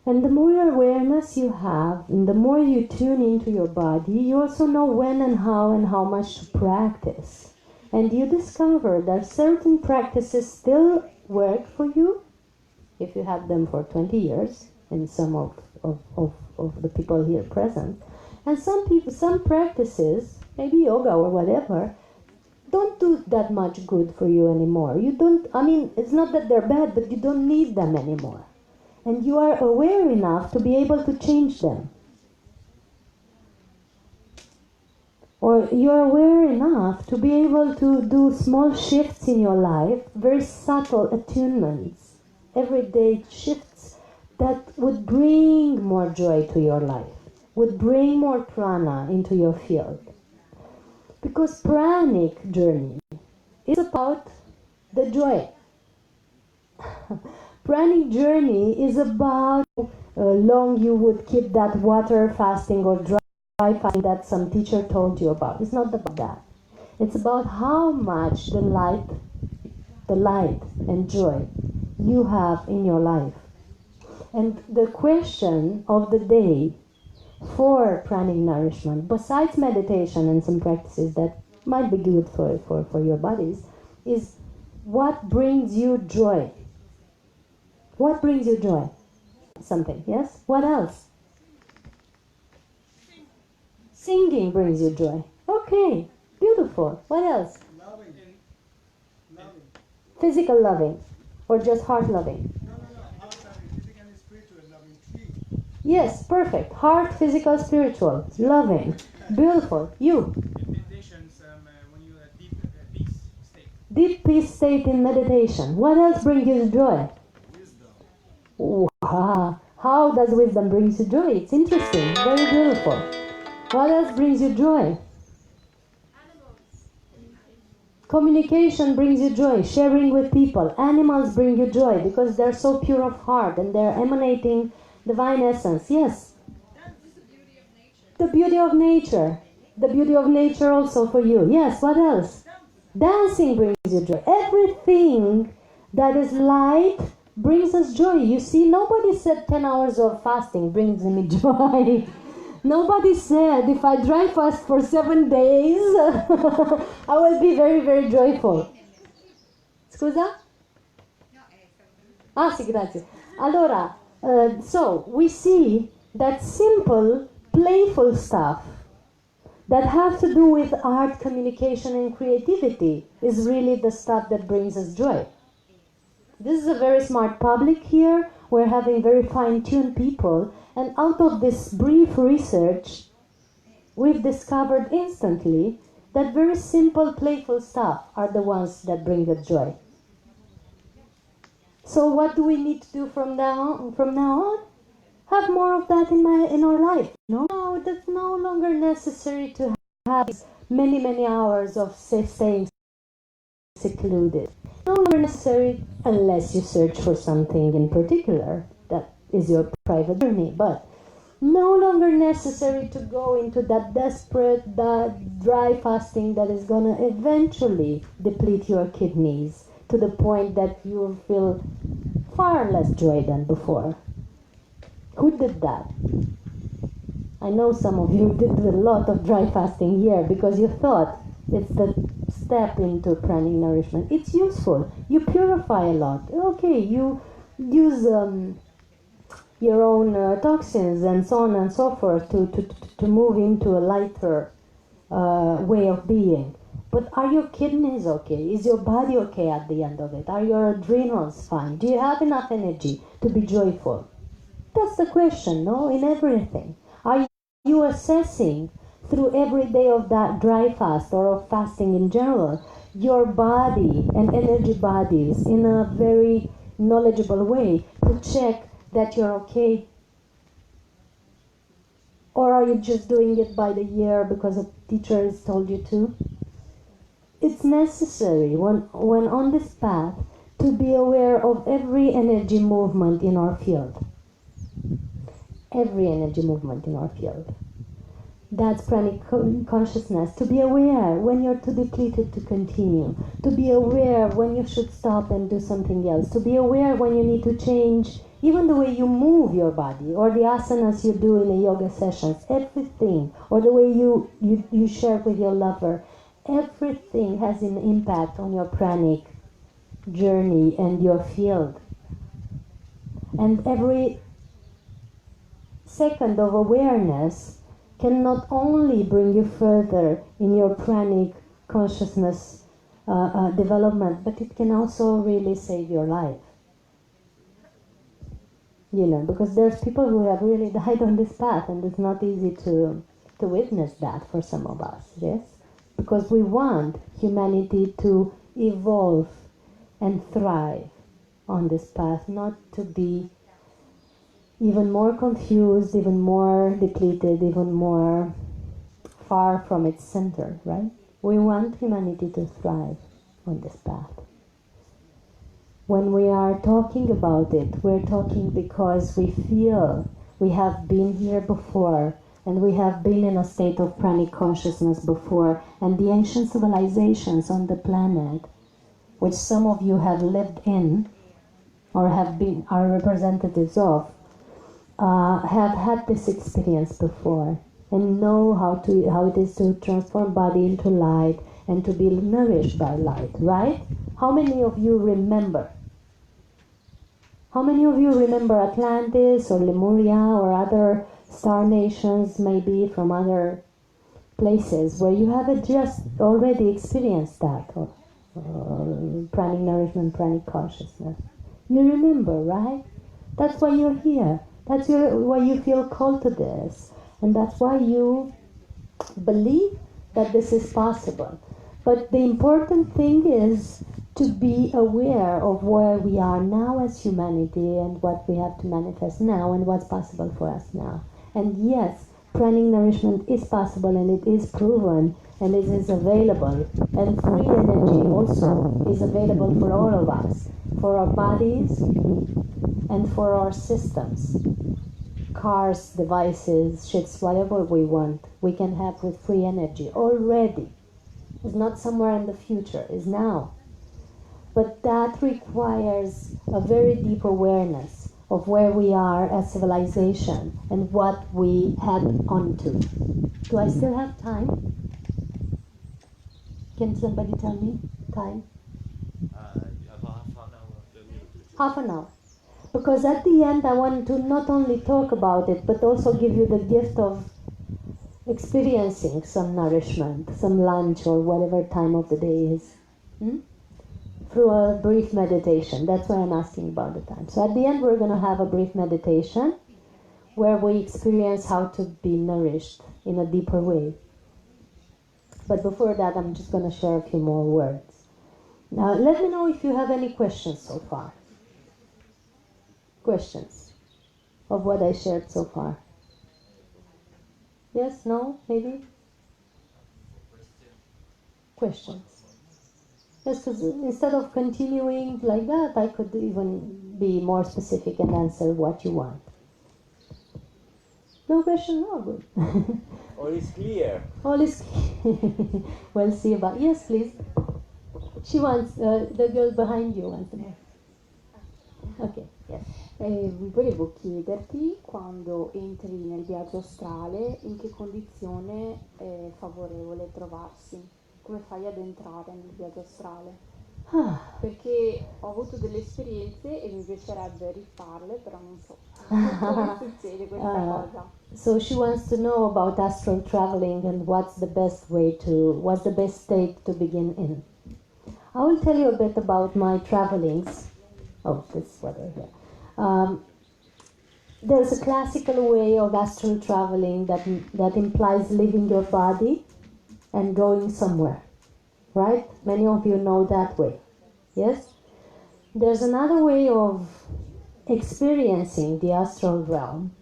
And the more awareness you have, and the more you tune into your body, you also know when and how much to practice. And you discover that certain practices still work for you, if you have them for 20 years, and some of the people here present. And some practices, maybe yoga or whatever, don't do that much good for you anymore. It's not that they're bad, but you don't need them anymore. And you are aware enough to be able to change them. Or you are aware enough to be able to do small shifts in your life, very subtle attunements, everyday shifts that would bring more joy to your life, would bring more prana into your field. Because pranic journey is about the joy. Pranic journey is about how long you would keep that water fasting or dry fasting that some teacher told you about. It's not about that. It's about how much the light and joy you have in your life. And the question of the day for pranic nourishment, besides meditation and some practices that might be good for your bodies, is what brings you joy? What brings you joy? Something, yes? What else? Singing brings you joy. Okay, beautiful. What else? Loving. Physical loving, or just heart loving? No. Heart loving, physical and spiritual loving. 3. Yes, perfect. Heart, physical, spiritual, loving. Beautiful. You? Meditations, when you are deep peace state. Deep peace state in meditation. What else brings you joy? Wisdom. Wow. How does wisdom bring you joy? It's interesting. Very beautiful. What else brings you joy? Communication brings you joy, sharing with people. Animals bring you joy because they're so pure of heart and they're emanating divine essence. Yes. The beauty of nature. The beauty of nature also for you. Yes, what else? Dancing brings you joy. Everything that is light brings us joy. You see, nobody said 10 hours of fasting brings me joy. Nobody said if I dry fast for 7 days, I will be very, very joyful. Scusa? Ah, sì, grazie. Allora, so we see that simple, playful stuff that have to do with art, communication, and creativity is really the stuff that brings us joy. This is a very smart public here. We're having very fine-tuned people. And out of this brief research, we've discovered instantly that very simple, playful stuff are the ones that bring us joy. So what do we need to do from now on? Have more of that in our life. No, that's no longer necessary to have many hours of staying secluded. No longer necessary unless you search for something in particular that is your private journey, but no longer necessary to go into that desperate, that dry fasting that is going to eventually deplete your kidneys to the point that you will feel far less joy than before. Who did that? I know some of you did a lot of dry fasting here because you thought it's the step into pranic nourishment. It's useful. You purify a lot. Okay, you use your own toxins and so on and so forth to move into a lighter way of being. But are your kidneys okay? Is your body okay at the end of it? Are your adrenals fine? Do you have enough energy to be joyful? That's the question, no? In everything. Are you assessing through every day of that dry fast or of fasting in general your body and energy bodies in a very knowledgeable way to check that you're okay? Or are you just doing it by the year because a teacher has told you to? It's necessary when on this path to be aware of every energy movement in our field. Every energy movement in our field. That's pranic consciousness. To be aware when you're too depleted to continue. To be aware when you should stop and do something else. To be aware when you need to change even the way you move your body or the asanas you do in the yoga sessions. Everything. Or the way you share with your lover. Everything has an impact on your pranic journey and your field. And every second of awareness can not only bring you further in your pranic consciousness development, but it can also really save your life. You know, because there's people who have really died on this path, and it's not easy to witness that for some of us, yes? Because we want humanity to evolve and thrive on this path, not to be even more confused, even more depleted, even more far from its center, right? We want humanity to thrive on this path. When we are talking about it, we're talking because we feel we have been here before and we have been in a state of pranic consciousness before, and the ancient civilizations on the planet, which some of you have lived in or are representatives of, have had this experience before and know how it is to transform body into light and to be nourished by light, right? How many of you remember? How many of you remember Atlantis or Lemuria or other star nations, maybe from other places where you have just already experienced that, or pranic nourishment, pranic consciousness? You remember, right? That's why you're here. That's why you feel called to this. And that's why you believe that this is possible. But the important thing is to be aware of where we are now as humanity and what we have to manifest now and what's possible for us now. And yes, pranic nourishment is possible and it is proven and it is available. And free energy also is available for all of us, for our bodies and for our systems. Cars, devices, ships, whatever we want, we can have with free energy already. It's not somewhere in the future, it's now. But that requires a very deep awareness of where we are as civilization and what we head onto. Do I still have time? Can somebody tell me time? About half an hour. Half an hour. Because at the end I want to not only talk about it, but also give you the gift of experiencing some nourishment, some lunch or whatever time of the day is. Through a brief meditation. That's why I'm asking about the time. So at the end we're going to have a brief meditation where we experience how to be nourished in a deeper way. But before that I'm just going to share a few more words. Now let me know if you have any questions so far. Questions of what I shared so far. Yes, no, maybe? Questions? Yes, because instead of continuing like that, I could even be more specific and answer what you want. No question? No, good. All is clear. All is clear. We'll see about... Yes, please. She wants... the girl behind you wants to know. Ok, yes. Volevo chiederti, quando entri nel viaggio astrale, in che condizione è favorevole trovarsi? Come fai ad entrare nel viaggio astrale? Perché ho avuto delle esperienze e mi piacerebbe rifarle, però non so come succede questa cosa. So she wants to know about astral traveling and what's the best state to begin in. I will tell you a bit about my travelings. Oh, this weather here. There's a classical way of astral traveling that implies leaving your body and going somewhere, right? Many of you know that way, yes? There's another way of experiencing the astral realm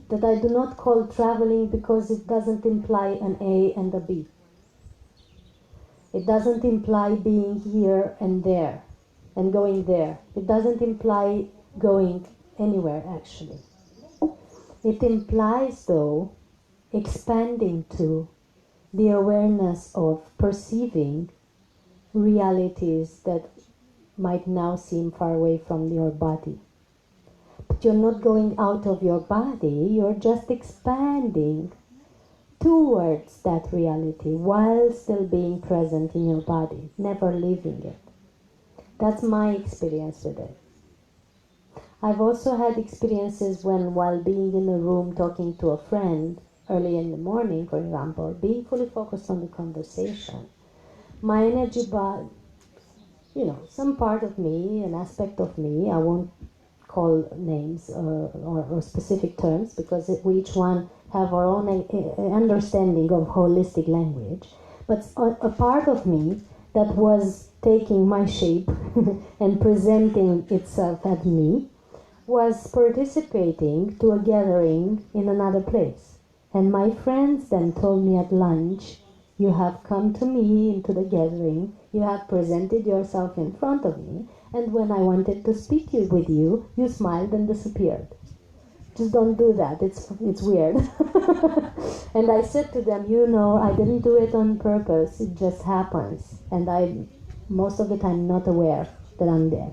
that I do not call traveling because it doesn't imply an A and a B. It doesn't imply being here and there and going there. It doesn't imply going anywhere, actually. It implies, though, expanding to the awareness of perceiving realities that might now seem far away from your body. But you're not going out of your body, you're just expanding towards that reality while still being present in your body, never leaving it. That's my experience with it. I've also had experiences when, while being in a room talking to a friend, early in the morning, for example, being fully focused on the conversation, my energy, some part of me, an aspect of me, I won't call names or specific terms because we each one have our own understanding of holistic language, but a part of me that was taking my shape and presenting itself at me was participating to a gathering in another place. And my friends then told me at lunch, you have come to me into the gathering, you have presented yourself in front of me, and when I wanted to speak with you, you smiled and disappeared. Just don't do that, it's weird. And I said to them, I didn't do it on purpose, it just happens. And I, most of the time, not aware that I'm there.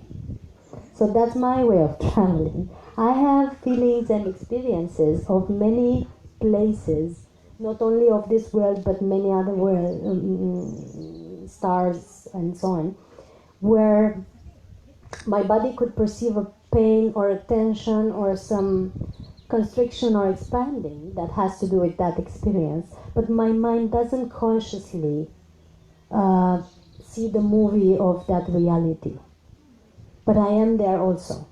So that's my way of traveling. I have feelings and experiences of many places, not only of this world, but many other stars and so on, where my body could perceive a pain or a tension or some constriction or expanding that has to do with that experience, but my mind doesn't consciously see the movie of that reality. But I am there also.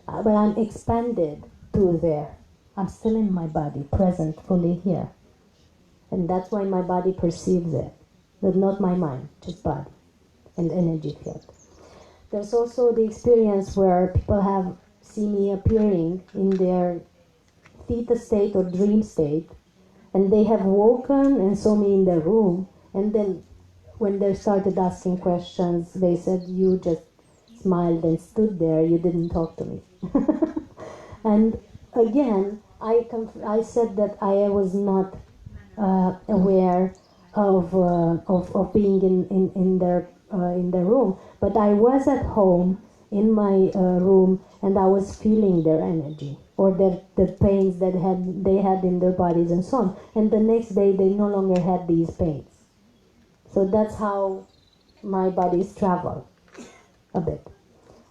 But I'm expanded to there. I'm still in my body, present, fully here. And that's why my body perceives it. But not my mind, just body and energy field. There's also the experience where people see me appearing in their theta state or dream state And they have woken and saw me in the room, and then when they started asking questions, they said, you just smiled and stood there, you didn't talk to me. And again, I said that I was not aware of being in their room, but I was at home in my room, and I was feeling their energy or the pains that they had in their bodies and so on. And the next day, they no longer had these pains. So that's how my bodies travel a bit.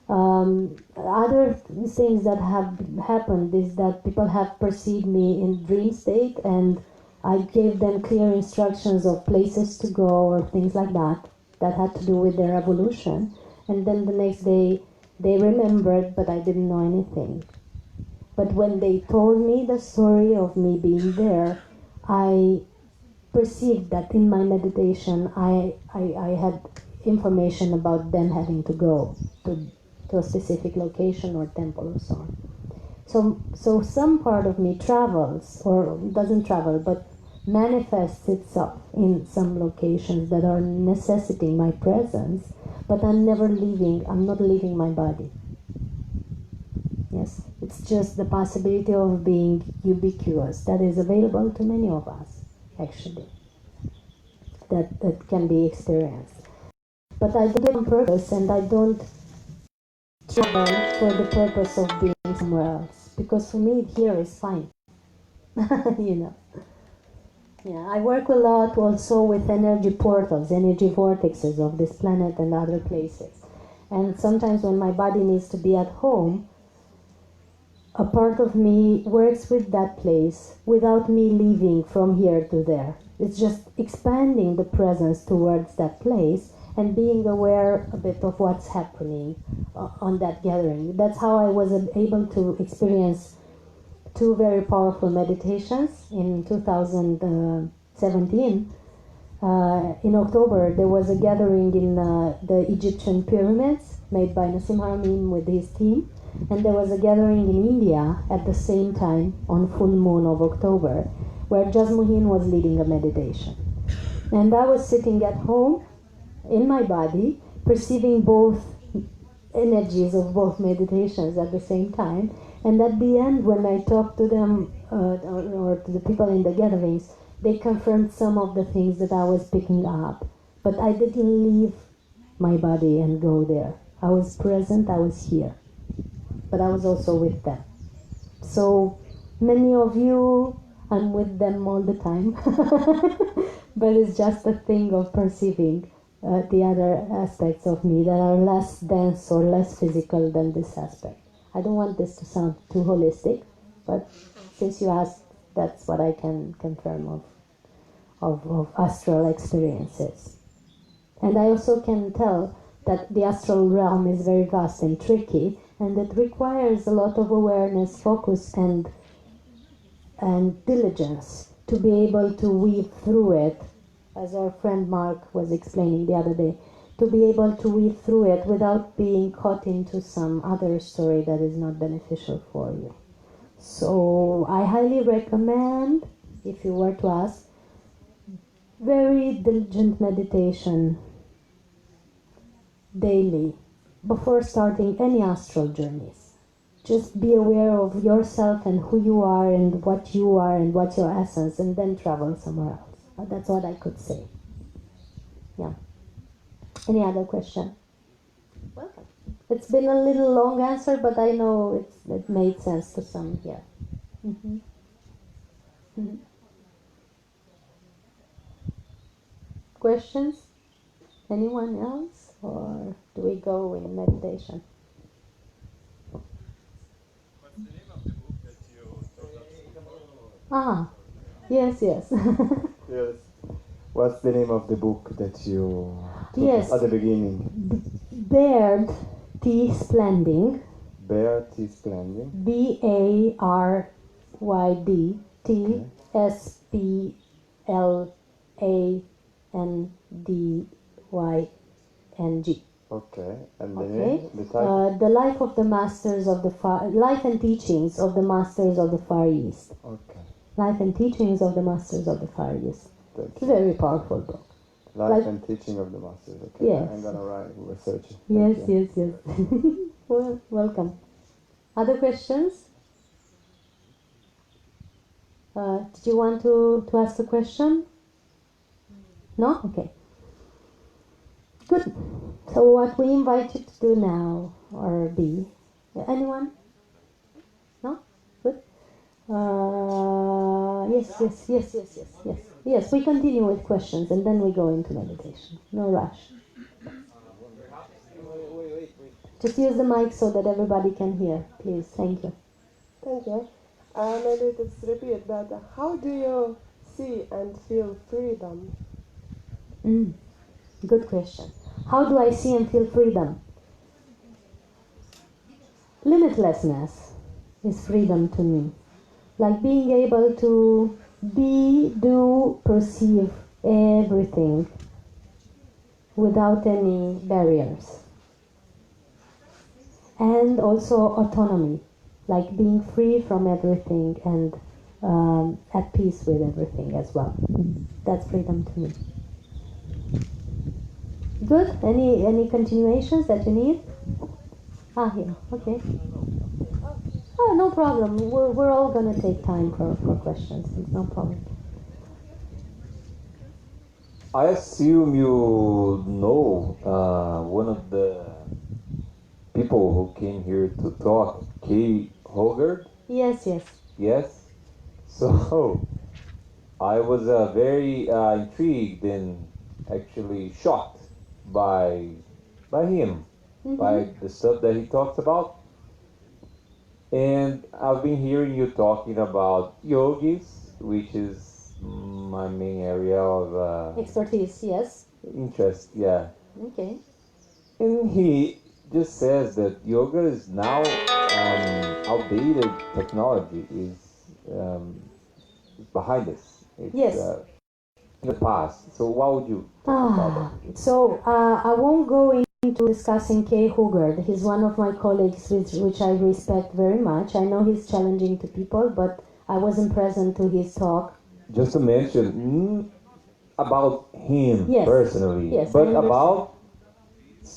Other things that have happened is that people have perceived me in dream state, and I gave them clear instructions of places to go or things like that had to do with their evolution. And then the next day they remembered, but I didn't know anything. But when they told me the story of me being there, I perceived that in my meditation I had information about them having to go to a specific location or temple or so on. So some part of me travels, or doesn't travel, but manifests itself in some locations that are necessitating my presence, but I'm not leaving my body. Yes, it's just the possibility of being ubiquitous that is available to many of us, actually, that can be experienced. But I do it on purpose, and I don't travel for the purpose of being somewhere else, because for me here is fine. you know. Yeah, I work a lot also with energy portals, energy vortexes of this planet and other places. And sometimes when my body needs to be at home, a part of me works with that place without me leaving from here to there. It's just expanding the presence towards that place and being aware a bit of what's happening on that gathering. That's how I was able to experience two very powerful meditations in 2017. In October, there was a gathering in the Egyptian pyramids made by Nassim Haramein with his team. And there was a gathering in India at the same time on full moon of October, where Jasmuhin was leading a meditation. And I was sitting at home in my body, perceiving both energies of both meditations at the same time. And at the end, when I talked to them or to the people in the gatherings, they confirmed some of the things that I was picking up. But I didn't leave my body and go there. I was present, I was here. But I was also with them. So many of you, I'm with them all the time. But it's just a thing of perceiving the other aspects of me that are less dense or less physical than this aspect. I don't want this to sound too holistic, but since you asked, that's what I can confirm of astral experiences. And I also can tell that the astral realm is very vast and tricky, and it requires a lot of awareness, focus, and diligence to be able to weave through it, as our friend Mark was explaining the other day, to be able to weave through it without being caught into some other story that is not beneficial for you. So I highly recommend, if you were to ask, very diligent meditation daily before starting any astral journeys. Just be aware of yourself and who you are and what's your essence, and then travel somewhere else. That's what I could say. Yeah. Any other question? Welcome. It's been a little long answer, but I know it made sense to some here. Mm-hmm. Mm-hmm. Questions? Anyone else? Or do we go in meditation? What's the name of the book that you told us before? Ah, yes. Yes. What's the name of the book that you told Yes. us at the beginning? Baird T. Splending. Bear T. Splending. Bayrd T. Splending. Okay. And the Okay. name, the title? The Life and Teachings of the Masters of the Far East. Okay. Life and Teachings of the Masters of the Fire East. Thank It's a you. very powerful book. Life and Teaching of the Masters. Okay, Yes. I'm gonna write, research it. Yes, Thank you. yes, yes. Well, welcome. Other questions? Did you want to ask a question? No? Okay. Good. So what we invite you to do now, or be, anyone? No? Good. Yes. Yes, we continue with questions and then we go into meditation. No rush. Wait. Just use the mic so that everybody can hear, please. Thank you. Thank you. Maybe just repeat that. How do you see and feel freedom? Good question. How do I see and feel freedom? Limitlessness is freedom to me. Like being able to be, do, perceive everything without any barriers. And also autonomy, like being free from everything and at peace with everything as well. That's freedom to me. Good? Any continuations that you need? Here, okay. Oh, no problem. We're all going to take time for questions. It's no problem. I assume you know one of the people who came here to talk, Kay Hogarth? Yes. Yes? So, I was very intrigued and actually shocked by him, by the stuff that he talks about. And I've been hearing you talking about yogis, which is my main area of Expertise, yes. interest, yeah. Okay. And he just says that yoga is now outdated technology is behind us. It's Yes. in the past. So what would you talk about that? So I won't go into discussing Kay Hogarth. He's one of my colleagues, which I respect very much. I know he's challenging to people, but I wasn't present to his talk. Just to mention about him Yes. personally, Yes, but I understand. about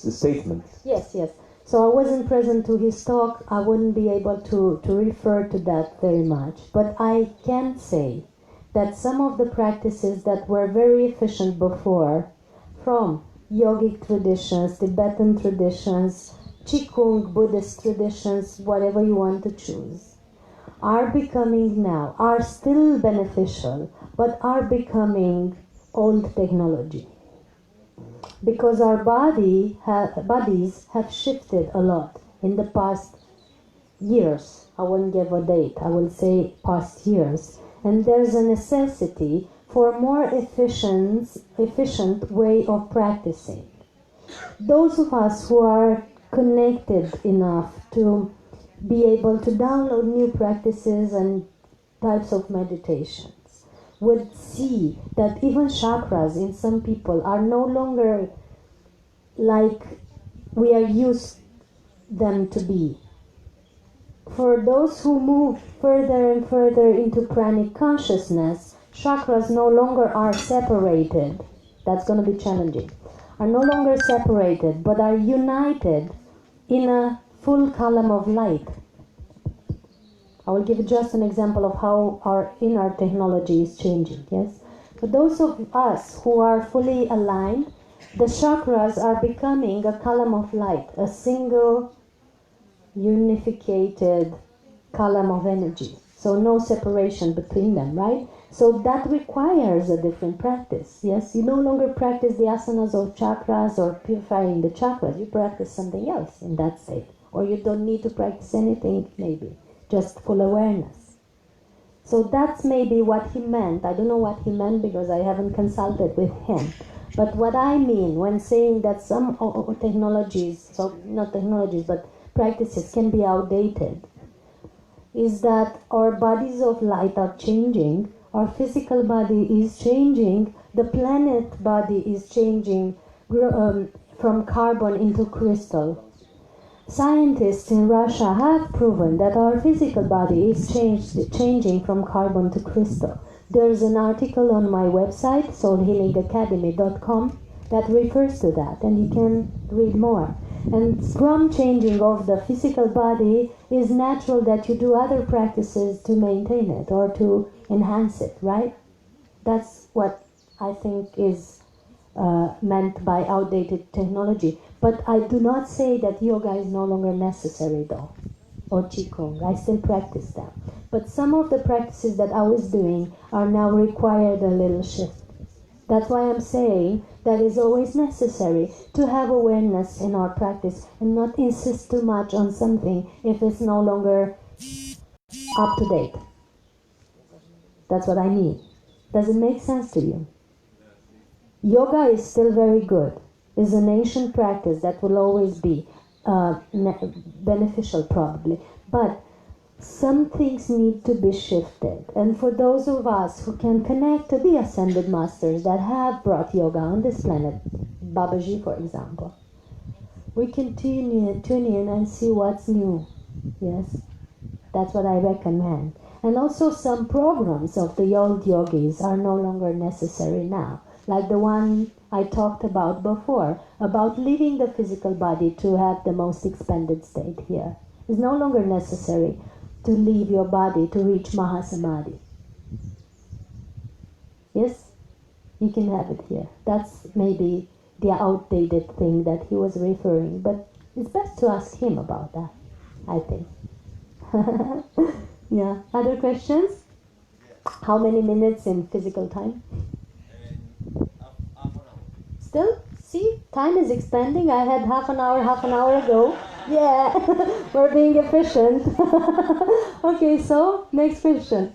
the statements. Yes. So I wasn't present to his talk. I wouldn't be able to refer to that very much. But I can say that some of the practices that were very efficient before, from yogic traditions, Tibetan traditions, Qigong, Buddhist traditions, whatever you want to choose, are becoming now, are still beneficial, but are becoming old technology. Because our bodies have shifted a lot in the past years. I won't give a date, I will say past years. And there's a necessity for a more efficient way of practicing. Those of us who are connected enough to be able to download new practices and types of meditations would see that even chakras in some people are no longer like we are used them to be. For those who move further and further into pranic consciousness, chakras no longer are separated. That's going to be challenging. Are no longer separated, but are united in a full column of light. I will give just an example of how our inner technology is changing, yes? For those of us who are fully aligned, the chakras are becoming a column of light, a single unified column of energy. So no separation between them, right? So that requires a different practice, yes? You no longer practice the asanas or chakras or purifying the chakras. You practice something else in that state. Or you don't need to practice anything, maybe. Just full awareness. So that's maybe what he meant. I don't know what he meant because I haven't consulted with him. But what I mean when saying that some technologies, so not technologies, but practices can be outdated, is that our bodies of light are changing, our physical body is changing, the planet body is changing from carbon into crystal. Scientists in Russia have proven that our physical body is changing from carbon to crystal. There's an article on my website, soulhealingacademy.com, that refers to that, and you can read more. And from changing of the physical body, is natural that you do other practices to maintain it or to enhance it, right? That's what I think is meant by outdated technology. But I do not say that yoga is no longer necessary though, or qigong. I still practice them. But some of the practices that I was doing are now required a little shift. That's why I'm saying that it's always necessary to have awareness in our practice and not insist too much on something if it's no longer up to date. That's what I mean. Does it make sense to you? Yoga is still very good. It's an ancient practice that will always be beneficial probably. But some things need to be shifted. And for those of us who can connect to the ascended masters that have brought yoga on this planet, Babaji for example, we can tune in and see what's new. Yes, that's what I recommend. And also some programs of the old yogis are no longer necessary now. Like the one I talked about before, about leaving the physical body to have the most expanded state here. It's no longer necessary to leave your body to reach Mahasamadhi. Yes? You can have it here. That's maybe the outdated thing that he was referring, but it's best to ask him about that, I think. Yeah. Other questions? How many minutes in physical time? Still? See? Time is expanding. I had half an hour ago. Yeah. We're being efficient. Okay, so next question.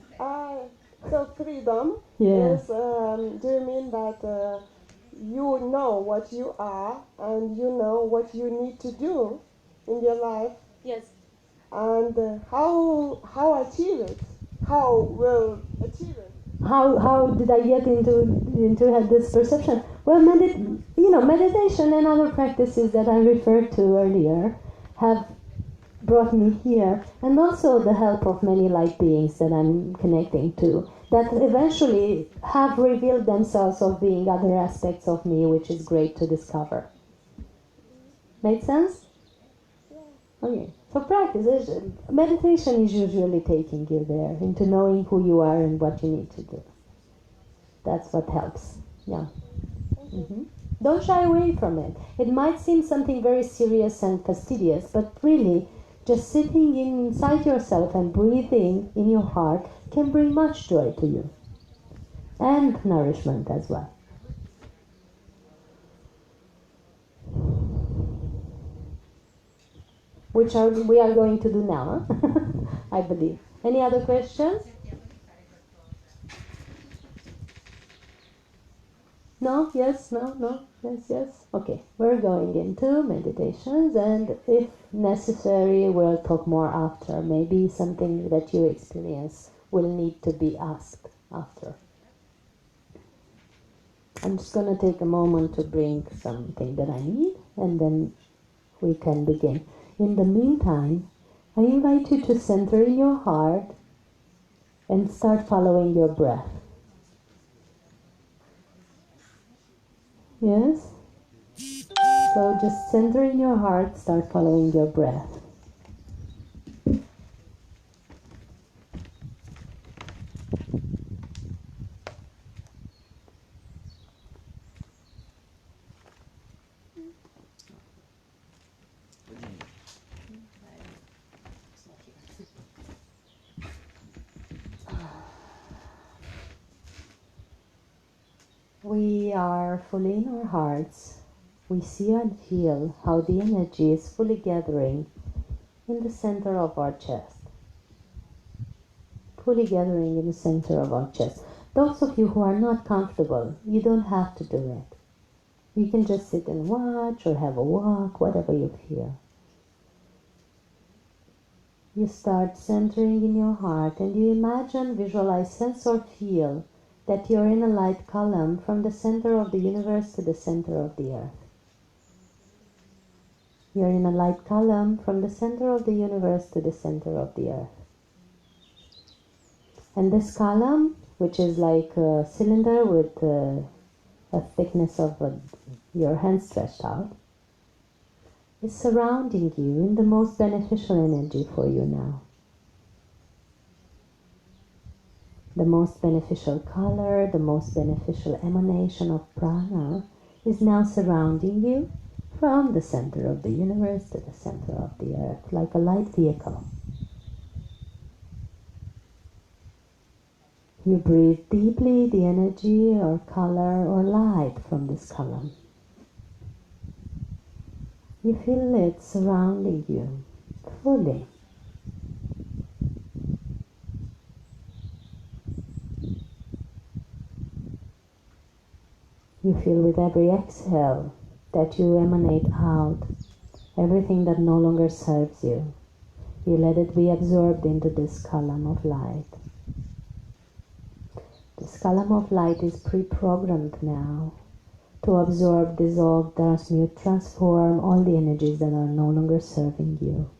So freedom Yeah. is, do you mean that you know what you are and you know what you need to do in your life? Yes. And how achieve it? How will achieve it? How did I get into this perception? Well, meditation and other practices that I referred to earlier have brought me here, and also the help of many light beings that I'm connecting to, that eventually have revealed themselves of being other aspects of me, which is great to discover. Make sense? Okay. So practice, meditation is usually taking you there, into knowing who you are and what you need to do. That's what helps. Yeah. Mm-hmm. Don't shy away from it. It might seem something very serious and fastidious, but really, just sitting inside yourself and breathing in your heart can bring much joy to you. And nourishment as well. Which we are going to do now, huh? I believe. Any other questions? No? Yes? No? No? Yes? Yes? Okay, we're going into meditations, and if necessary, we'll talk more after. Maybe something that you experience will need to be asked after. I'm just going to take a moment to bring something that I need, and then we can begin. In the meantime, I invite you to center in your heart and start following your breath. Yes? So just center in your heart, start following your breath. We are fully in our hearts. We see and feel how the energy is fully gathering in the center of our chest. Fully gathering in the center of our chest. Those of you who are not comfortable, you don't have to do it. You can just sit and watch or have a walk, whatever you feel. You start centering in your heart and you imagine, visualize, sense or feel that you're in a light column from the center of the universe to the center of the earth. You're in a light column from the center of the universe to the center of the earth. And this column, which is like a cylinder with a thickness of your hand stretched out, is surrounding you in the most beneficial energy for you now. The most beneficial color, the most beneficial emanation of prana is now surrounding you from the center of the universe to the center of the earth, like a light vehicle. You breathe deeply the energy or color or light from this column. You feel it surrounding you fully. You feel with every exhale that you emanate out everything that no longer serves you. You let it be absorbed into this column of light. This column of light is pre-programmed now to absorb, dissolve, transmute, transform all the energies that are no longer serving you.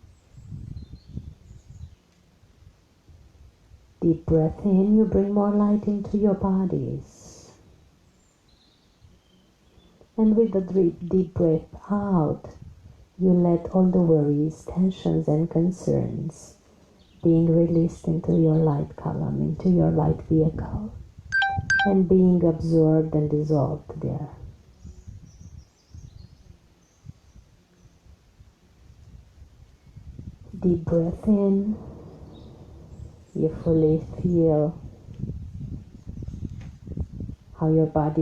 Deep breath in, you bring more light into your bodies. And with the deep breath out, you let all the worries, tensions, and concerns being released into your light column, into your light vehicle, and being absorbed and dissolved there. Deep breath in, you fully feel how your body